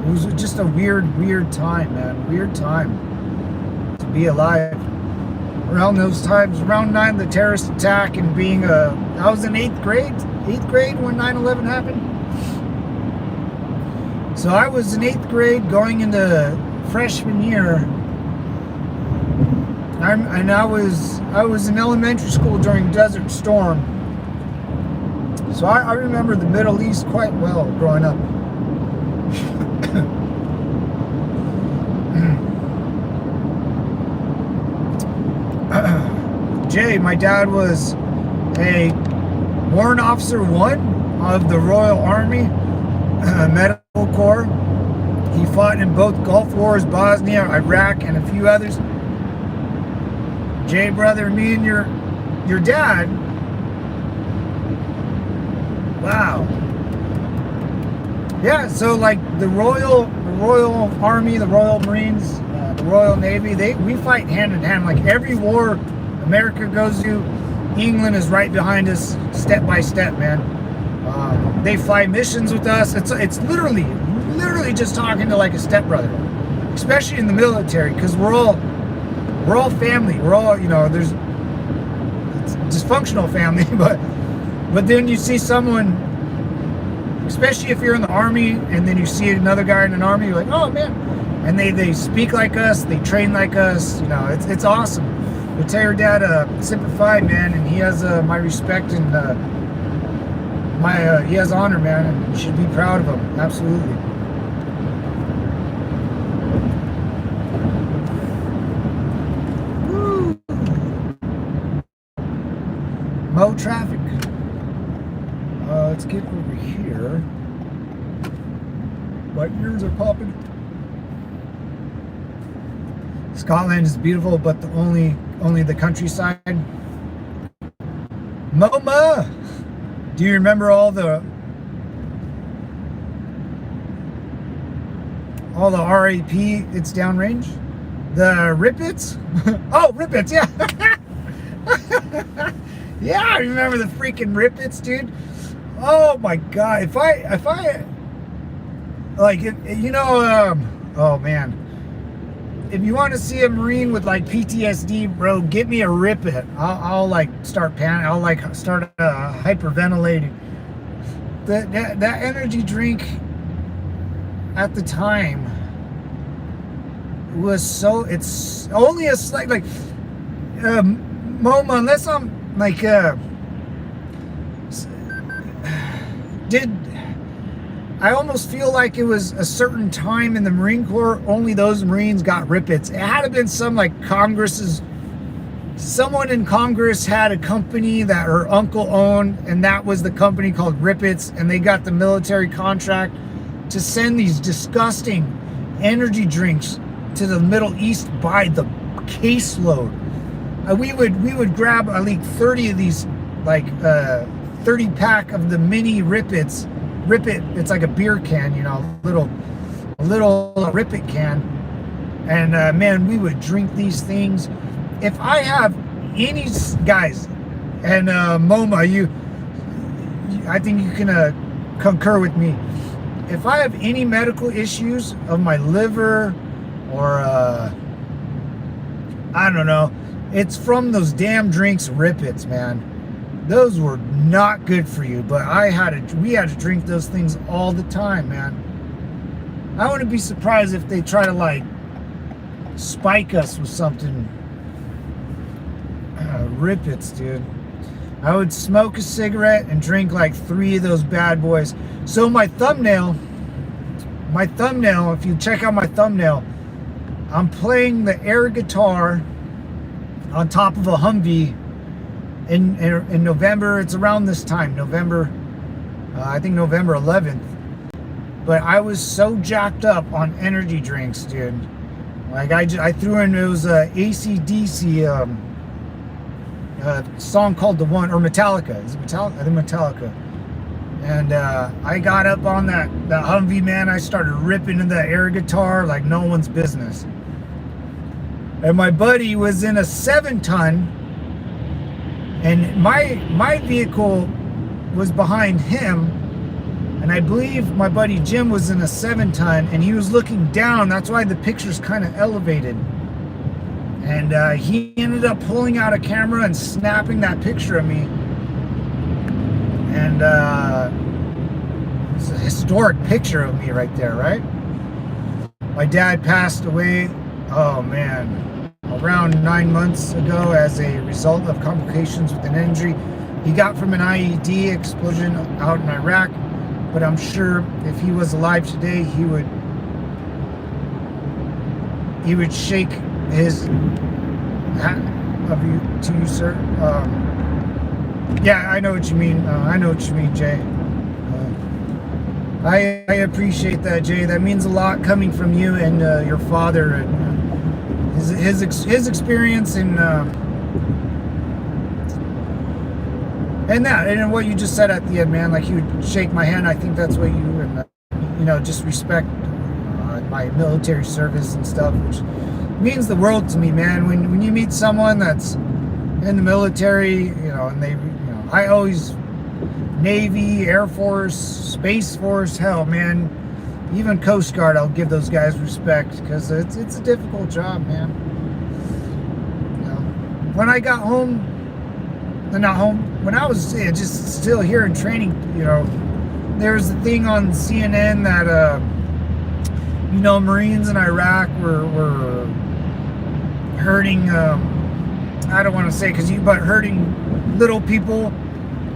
It was just a weird time, man. Weird time to be alive. Around those times, around the terrorist attack, and I was in 8th grade when 9/11 happened. So I was in 8th grade going into freshman year, I was in elementary school during Desert Storm, so I remember the Middle East quite well growing up. Jay, my dad was a Warrant Officer 1 of the Royal Army Medical Corps. He fought in both Gulf Wars, Bosnia, Iraq, and a few others. Jay, brother, me and your dad. Wow. Yeah, so like the Royal Army, the Royal Marines, the Royal Navy, we fight hand in hand. Like every war America goes to, England is right behind us, step by step, man. They fly missions with us. It's literally just talking to like a stepbrother, especially in the military, because we're all family. We're all, there's dysfunctional family, but then you see someone, especially if you're in the army, and then you see another guy in an army, you're like, oh man, and they speak like us, they train like us. It's awesome. But tell your dad, Semper Fi, man, and he has my respect and he has honor, man, and you should be proud of him. Absolutely. Woo. Mo traffic. Let's get over here. What ears are popping? Scotland is beautiful, but only the countryside. Moma, do you remember all the RAP? It's downrange. The Rippets. Oh, Rippets, yeah. Yeah, I remember the freaking Rippets, dude. Oh my God! If I like, oh man. If you want to see a Marine with like PTSD, bro, get me a Rip-It. I'll like start panicking. I'll like start hyperventilating. That energy drink at the time was so. It's only a slight like MoMA, unless I'm like I almost feel like it was a certain time in the Marine Corps, only those Marines got Rip-Its. It had to have been someone in Congress had a company that her uncle owned, and that was the company called Rip-Its, and they got the military contract to send these disgusting energy drinks to the Middle East by the caseload. We would grab like 30 of these, like 30 pack of the mini Rip-Its. Rip-It, it's like a beer can, a little Rip-It can, and man, we would drink these things. If I have any, guys, and MoMA, I think you can concur with me. If I have any medical issues of my liver or I don't know, it's from those damn drinks, Rip-Its, man. Those were not good for you, but we had to drink those things all the time, man. I wouldn't be surprised if they try to like spike us with something. Rip-Its, dude. I would smoke a cigarette and drink like 3 of those bad boys. So my thumbnail, if you check out my thumbnail, I'm playing the air guitar on top of a Humvee. In November, it's around this time, November, I think November 11th. But I was so jacked up on energy drinks, dude. Like I threw in, it was a AC/DC song called The One, or Metallica. Is it Metallica? I think Metallica. And I got up on that Humvee, man. I started ripping into the air guitar like no one's business. And my buddy was in a 7-ton. And my vehicle was behind him, and I believe my buddy Jim was in a 7-ton, and he was looking down. That's why the picture's kind of elevated. And he ended up pulling out a camera and snapping that picture of me. And it's a historic picture of me right there, right? My dad passed away, oh man, around 9 months ago as a result of complications with an injury he got from an IED explosion out in Iraq. But I'm sure if he was alive today, he would shake his hat of you to you, sir. Yeah, I know what you mean. I know what you mean, Jay. I appreciate that, Jay. That means a lot coming from you and your father and his experience and that and what you just said at the end, man. Like, he would shake my hand. I think that's what you and just respect my military service and stuff, which means the world to me, man. When you meet someone that's in the military, and they, I always. Navy, Air Force, Space Force, hell, man, even Coast Guard, I'll give those guys respect because it's a difficult job, man. When I got home, not home, when I was just still here in training, there was a thing on CNN that, Marines in Iraq were hurting, I don't want to say but hurting little people.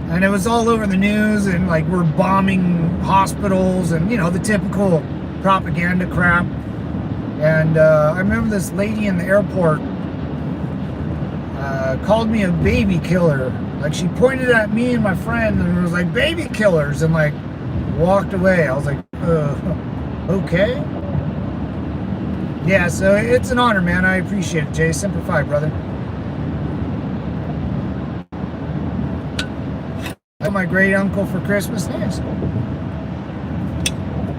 And it was all over the news, and like we're bombing hospitals and the typical propaganda crap. And I remember this lady in the airport called me a baby killer. Like, she pointed at me and my friend and was like, "Baby killers," and like walked away. I was like, okay. Yeah, so it's an honor, man. I appreciate it, Jay. Semper Fi, brother. My great uncle for Christmas. Yes.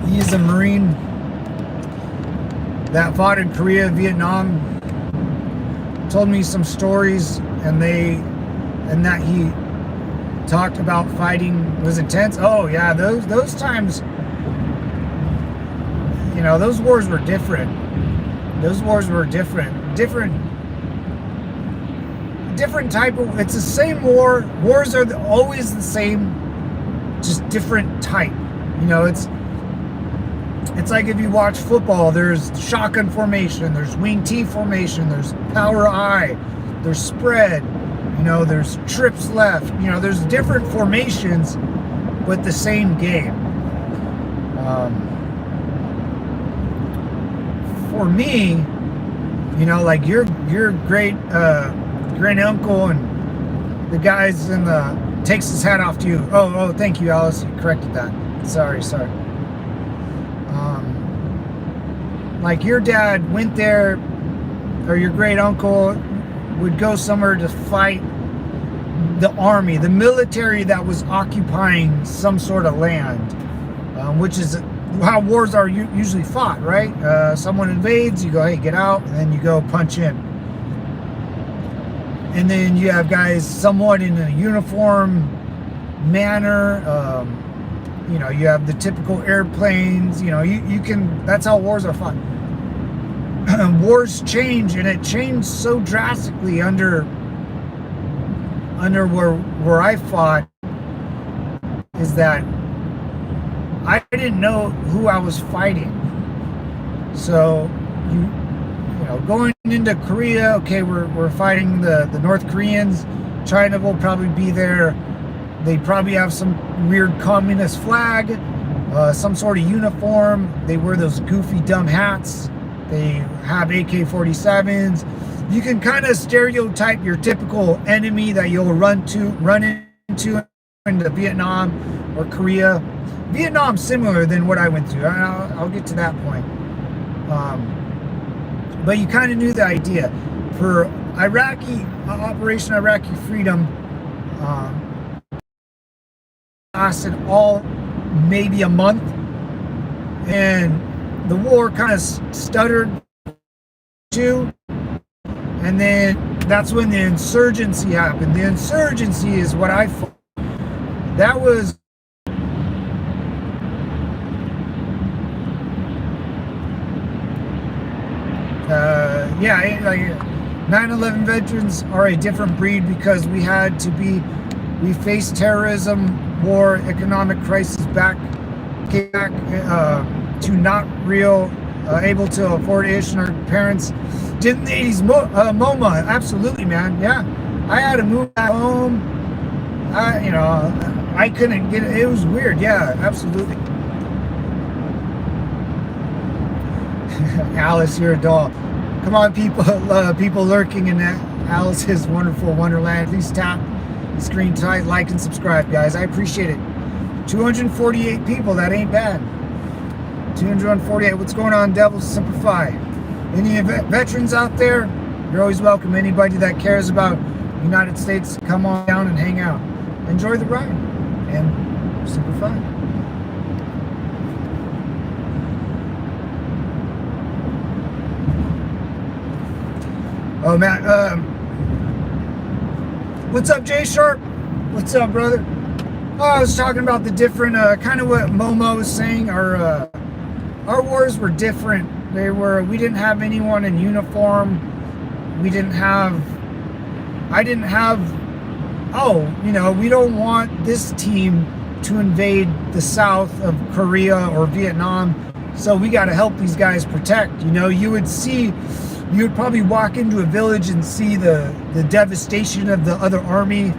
He's a Marine that fought in Korea, Vietnam. Told me some stories, and that he talked about fighting was intense. Oh yeah, those times, those wars were different. Those wars were different type of, it's the same war. Wars are always the same, just different type. It's like if you watch football, there's shotgun formation, there's wing T formation, there's power I, there's spread, there's trips left, there's different formations, but the same game. For me, like your great grand uncle and the guys in the takes his hat off to you. Oh, thank you, Alice. You corrected that. Sorry. Like your dad went there, or your great uncle would go somewhere to fight the army, the military that was occupying some sort of land, which is how wars are usually fought, right? Someone invades, you go, hey, get out, and then you go punch in. And then you have guys somewhat in a uniform manner. You have the typical airplanes. You can. That's how wars are fought. Wars change, and it changed so drastically under where I fought. Is that I didn't know who I was fighting. So going into Korea, okay, we're fighting the North Koreans. China will probably be there. They probably have some weird communist flag, some sort of uniform. They wear those goofy, dumb hats. They have AK-47s. You can kind of stereotype your typical enemy that you'll run into Vietnam or Korea. Vietnam's similar than what I went through. I'll get to that point. But you kind of knew the idea. For Operation Iraqi Freedom, lasted maybe a month, and the war kind of stuttered too, and then that's when the insurgency happened. The insurgency is what I fought. That was like 9/11 veterans are a different breed because we faced terrorism, war, economic crisis back to not real able to afford ish, and our parents didn't. The 80s MoMA, absolutely, man. Yeah, I had to move back home. I couldn't get it. It was weird. Yeah, absolutely. Alice, you're a doll. Come on, people, people lurking in that Alice's wonderful wonderland. Please tap the screen tonight, like and subscribe, guys. I appreciate it. 248 people. That ain't bad. 248. What's going on, Devils? Simplify. Any veterans out there? You're always welcome. Anybody that cares about the United States, come on down and hang out. Enjoy the ride and simplify. Oh, Matt. What's up, Jay Sharp? What's up, brother? Oh, I was talking about the different, kind of what Momo was saying. Our wars were different. We didn't have anyone in uniform. I didn't have, we don't want this team to invade the south of Korea or Vietnam, so we got to help these guys protect. You would probably walk into a village and see the devastation of the other army.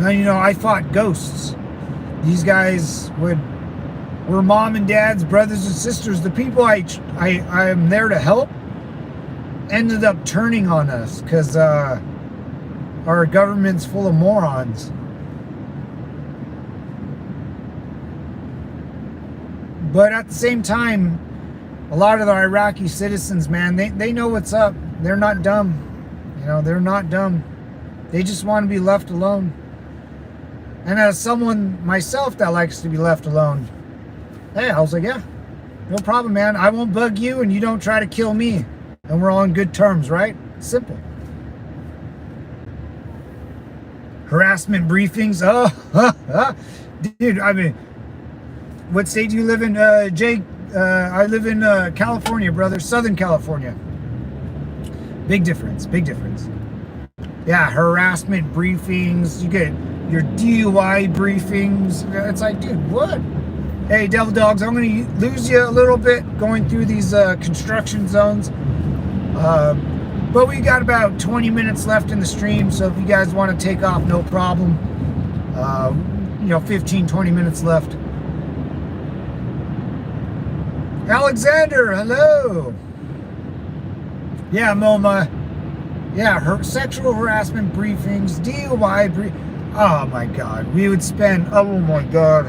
I fought ghosts. These guys were mom and dads, brothers and sisters. The people I am there to help ended up turning on us because our government's full of morons. But at the same time, a lot of the Iraqi citizens, man, they know what's up. They're not dumb. They're not dumb. They just want to be left alone. And as someone myself that likes to be left alone, hey, I was like, yeah, no problem, man. I won't bug you and you don't try to kill me. And we're on good terms, right? Simple. Harassment briefings. Oh, dude, I mean, what state do you live in, Jay? I live in California, brother. Southern California. Big difference. Big difference. Yeah, harassment briefings. You get your DUI briefings. It's like, dude, what? Hey, Devil Dogs, I'm going to lose you a little bit going through these construction zones. But we got about 20 minutes left in the stream, so if you guys want to take off, no problem. 15, 20 minutes left. Alexander, hello. Yeah, MoMA. Yeah, sexual harassment briefings, DUI oh my God, we would spend, oh my God.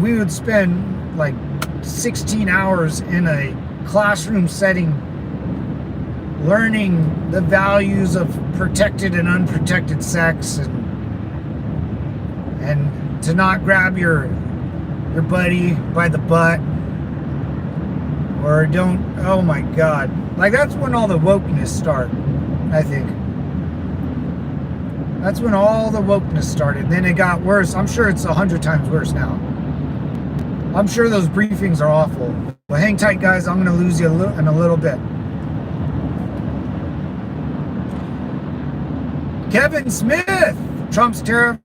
We would spend like 16 hours in a classroom setting learning the values of protected and unprotected sex and to not grab your buddy by the butt or don't, oh my God. Like that's when all the wokeness start, I think. That's when all the wokeness started. Then it got worse. I'm sure it's 100 times worse now. I'm sure those briefings are awful. But hang tight, guys. I'm going to lose you in a little bit. Kevin Smith. Trump's tariff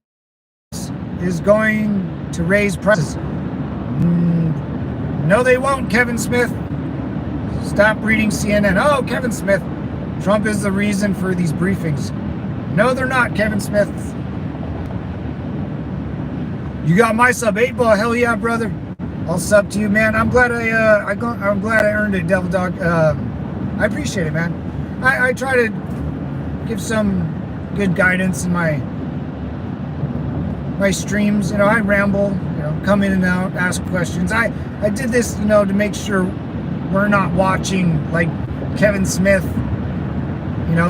is going to raise prices. No, they won't, Kevin Smith. Stop reading CNN. Oh, Kevin Smith. Trump is the reason for these briefings. No, they're not, Kevin Smith. You got my sub 8 ball. Hell yeah, brother. I'll sub to you, man. I'm glad I'm glad I earned it, Devil Dog. I appreciate it, man. I try to give some good guidance in my streams. I ramble, come in and out, ask questions. I did this, to make sure we're not watching like Kevin Smith,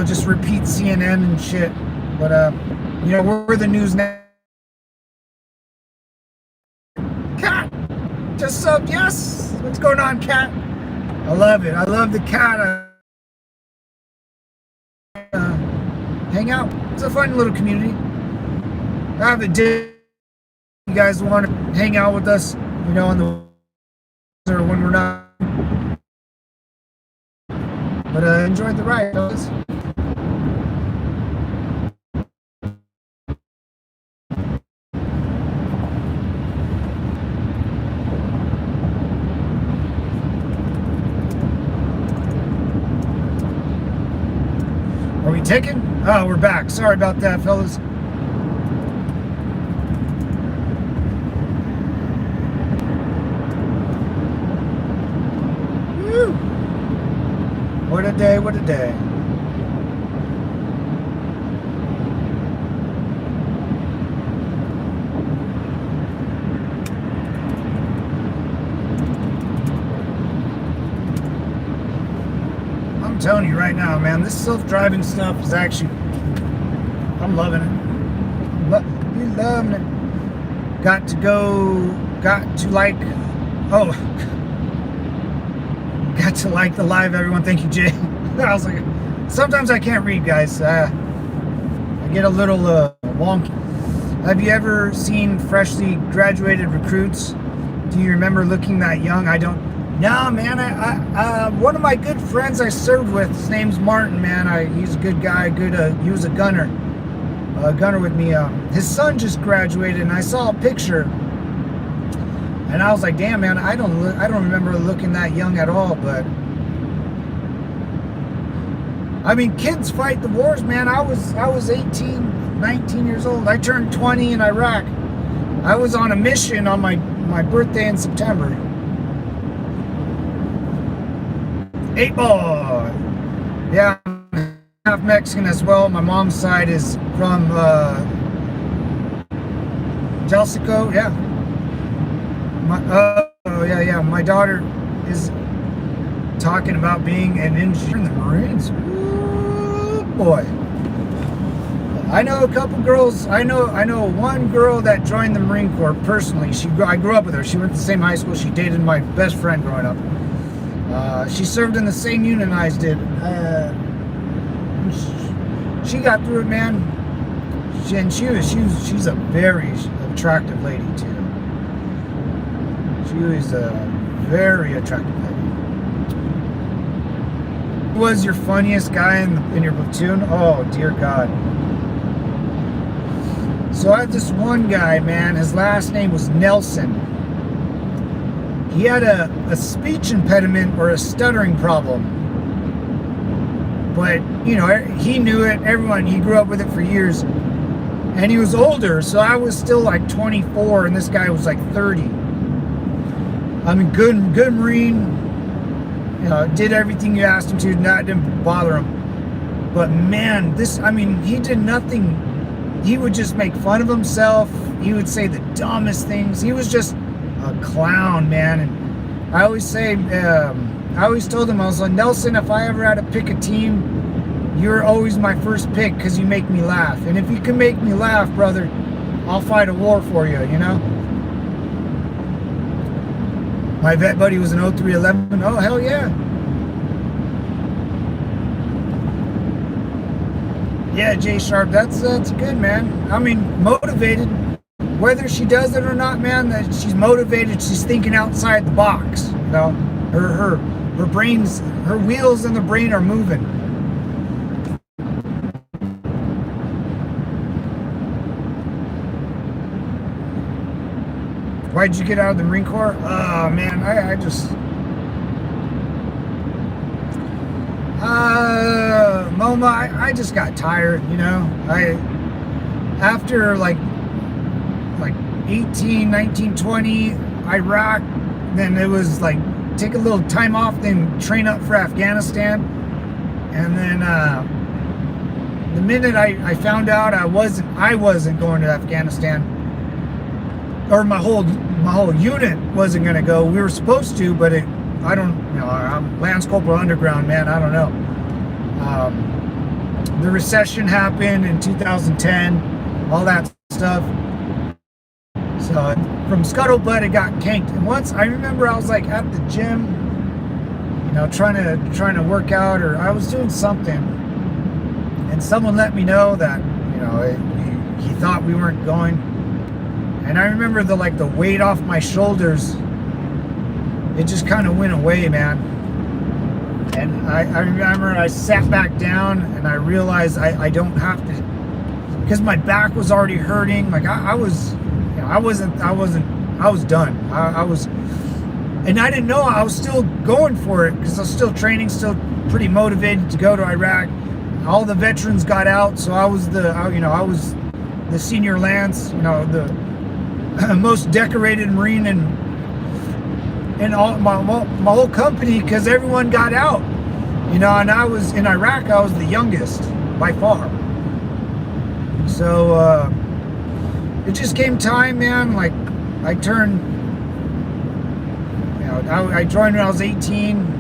just repeat CNN and shit. But we're the news now. Cat just subbed, yes. What's going on, Cat? I love it. I love the cat. Hang out. It's a fun little community. I have a day. You guys want to hang out with us, on the or when we're not. But enjoy the ride, fellas. Ticking? Oh, we're back. Sorry about that, fellas. Woo! What a day, what a day. I'm telling you right now, man, this self-driving stuff is actually, I'm loving it. You loving it. Got to like the live, everyone. Thank you, Jay. I was like, sometimes I can't read, guys. I get a little wonky. Have you ever seen freshly graduated recruits? Do you remember looking that young? I don't. No, man. One of my good friends I served with, his name's Martin, man. He's a good guy. He was a gunner with me. His son just graduated, and I saw a picture, and I was like, damn, man, I don't remember looking that young at all. But I mean, kids fight the wars, man. I was 18, 19 years old. I turned 20 in Iraq. I was on a mission on my birthday in September. 8 ball. Yeah, I'm half Mexican as well. My mom's side is from Jalsico. Yeah. My daughter is talking about being an engineer in the Marines. Ooh, boy. I know a couple girls. I know one girl that joined the Marine Corps personally. I grew up with her. She went to the same high school. She dated my best friend growing up. She served in the same unit I did. She got through it, man. She's a very attractive lady too. She was a very attractive lady. Who was your funniest guy in your platoon? Oh dear God. So I had this one guy, man. His last name was Nelson. He had a speech impediment or a stuttering problem. But, you know, he knew it. He grew up with it for years. And he was older, so I was still like 24, and this guy was like 30. I mean, good Marine. You know, did everything you asked him to. That didn't bother him. But, man, he did nothing. He would just make fun of himself. He would say the dumbest things. He was just a clown, man. And I always told him, I was like, Nelson, if I ever had to pick a team, you're always my first pick because you make me laugh. And if you can make me laugh, brother, I'll fight a war for you, you know? My vet buddy was an 0311. Oh, hell yeah. Yeah, Jay Sharp, that's good, man. I mean, motivated. Whether she does it or not, man, that she's motivated, she's thinking outside the box. You know, her brains, her wheels in the brain are moving. Why'd you get out of the Marine Corps? Oh man, I just MoMA, I just got tired, you know. After like 18, 19, 20, Iraq, then it was like take a little time off, then train up for Afghanistan. And then the minute I found out I wasn't going to Afghanistan, or my whole unit wasn't going to go. We were supposed to, but I'm Lance Corporal Underground, man. I don't know. The recession happened in 2010, all that stuff. So from scuttlebutt, it got canked. And once I remember, I was like at the gym, you know, trying to work out, or I was doing something, and someone let me know that, you know, he thought we weren't going. And I remember the weight off my shoulders, it just kind of went away, man. And I remember I sat back down and I realized I don't have to, because my back was already hurting. Like I was done. And I didn't know I was still going for it because I was still training, still pretty motivated to go to Iraq. all the veterans got out, so I was I was the senior lance, the most decorated Marine in all my whole company, because everyone got out, and I was in Iraq. I was the youngest by far. So it just came time, man. Like I turned, I joined when I was 18.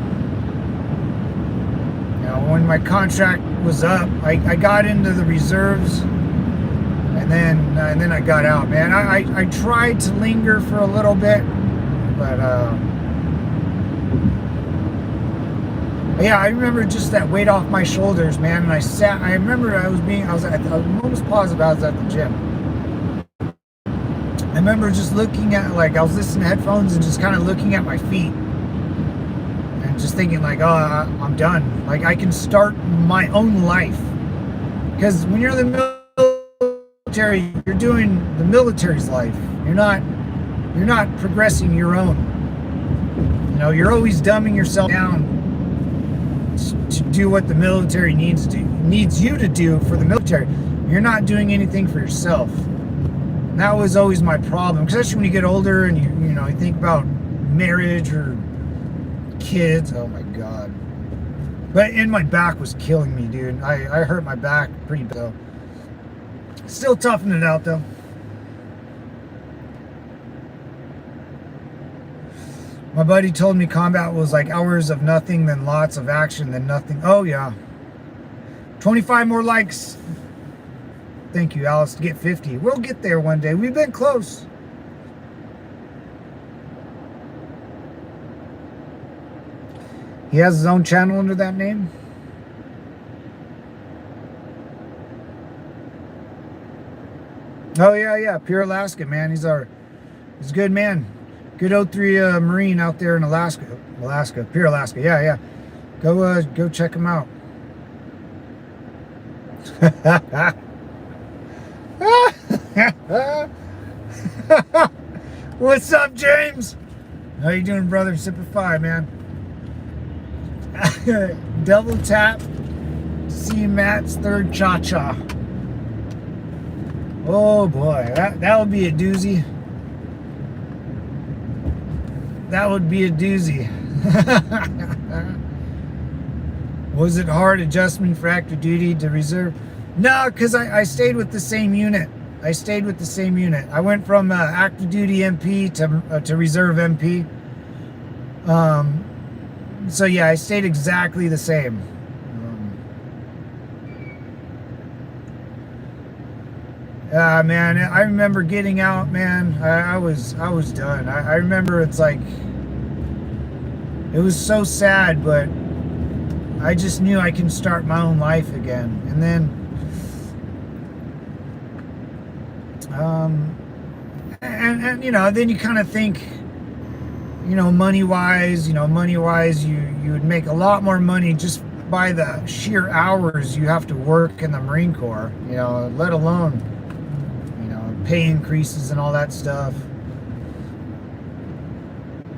When my contract was up, I got into the reserves, and then I got out, man. I tried to linger for a little bit, but yeah, I remember just that weight off my shoulders, man. And I remember I was almost positive I was at the gym. I remember just looking at, like, I was listening to headphones and just kind of looking at my feet. Just thinking like, oh, I'm done. Like, I can start my own life. Because when you're in the military, you're doing the military's life. You're not progressing your own. You're always dumbing yourself down to do what the military needs you to do for the military. You're not doing anything for yourself. And that was always my problem, especially when you get older and you think about marriage or kids. Oh my god. But my back was killing me, dude. I hurt my back pretty bad though. Still toughing it out though. My buddy told me combat was like hours of nothing, then lots of action, then nothing. Oh yeah. 25 more likes. Thank you, Alice, to get 50. We'll get there one day. We've been close. He has his own channel under that name? Oh, yeah. Pure Alaska, man. He's a good man. Good 03 Marine out there in Alaska. Pure Alaska. Yeah. Go check him out. What's up, James? How you doing, brother? Simplify, man. Double tap to see Matt's third cha-cha. Oh boy, that would be a doozy. That would be a doozy. Was it hard adjustment for active duty to reserve? No, because I stayed with the same unit. I went from active duty MP to reserve MP. So yeah, I stayed exactly the same. Man, I remember getting out, man. I was done. I remember it's like, it was so sad, but I just knew I can start my own life again. And then, then you kind of think, money wise, you would make a lot more money just by the sheer hours you have to work in the Marine Corps, let alone, pay increases and all that stuff.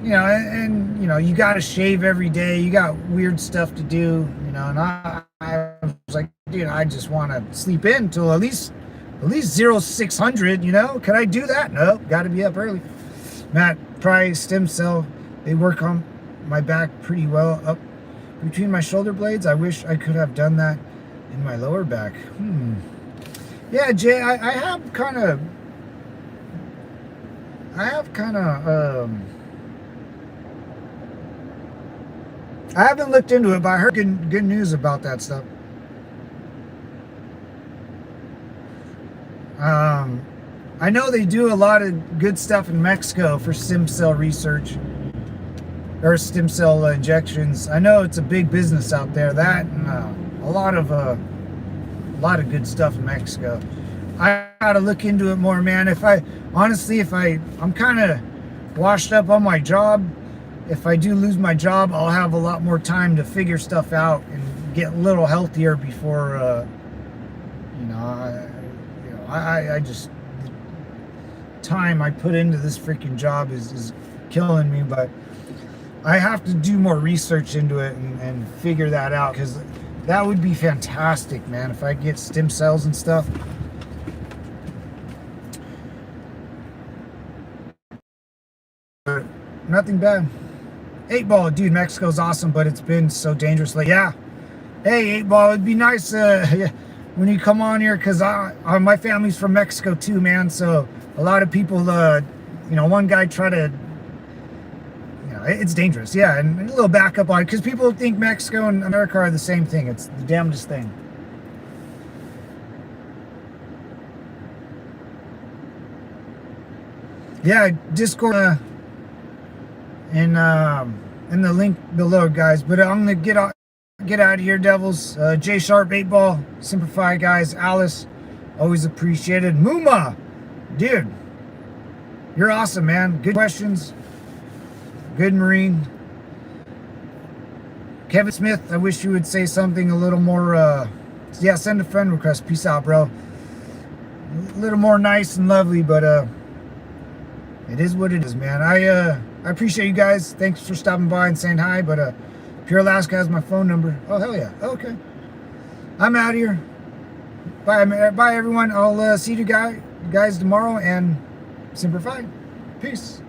And you got to shave every day. You got weird stuff to do, and I was like, dude, I just want to sleep in till at least 0600, Can I do that? No, got to be up early. Matt Price, stem cell, they work on my back pretty well up between my shoulder blades. I wish I could have done that in my lower back. Yeah, Jay, I have kind of I haven't looked into it, but I heard good news about that stuff. I know they do a lot of good stuff in Mexico for stem cell research or stem cell injections. I know it's a big business out there. That and a lot of good stuff in Mexico. I gotta look into it more, man. I'm kind of washed up on my job. If I do lose my job, I'll have a lot more time to figure stuff out and get a little healthier before, I just, the time I put into this freaking job is killing me, but I have to do more research into it and figure that out, because That would be fantastic, man, if I get stem cells and stuff. But nothing bad. 8-Ball, dude, Mexico's awesome, but it's been so dangerous. Like, yeah. Hey, 8-Ball, it'd be nice when you come on here, because my family's from Mexico too, man. So a lot of people, one guy tried to, it's dangerous. Yeah, and a little backup on it, because people think Mexico and America are the same thing. It's the damnedest thing. Yeah, Discord in the link below, guys. But I'm gonna get out of here, devils. J Sharp, 8-Ball, Simplify, guys. Alice, always appreciated. Muma, dude, you're awesome, man. Good questions. Good Marine. Kevin Smith, I wish you would say something a little more. Yeah, send a friend request. Peace out, bro. A little more nice and lovely, but it is what it is, man. I appreciate you guys. Thanks for stopping by and saying hi. But Pure Alaska has my phone number. Oh, hell yeah. Okay. I'm out here. Bye, everyone. I'll see you guys tomorrow, and Simplify. Peace.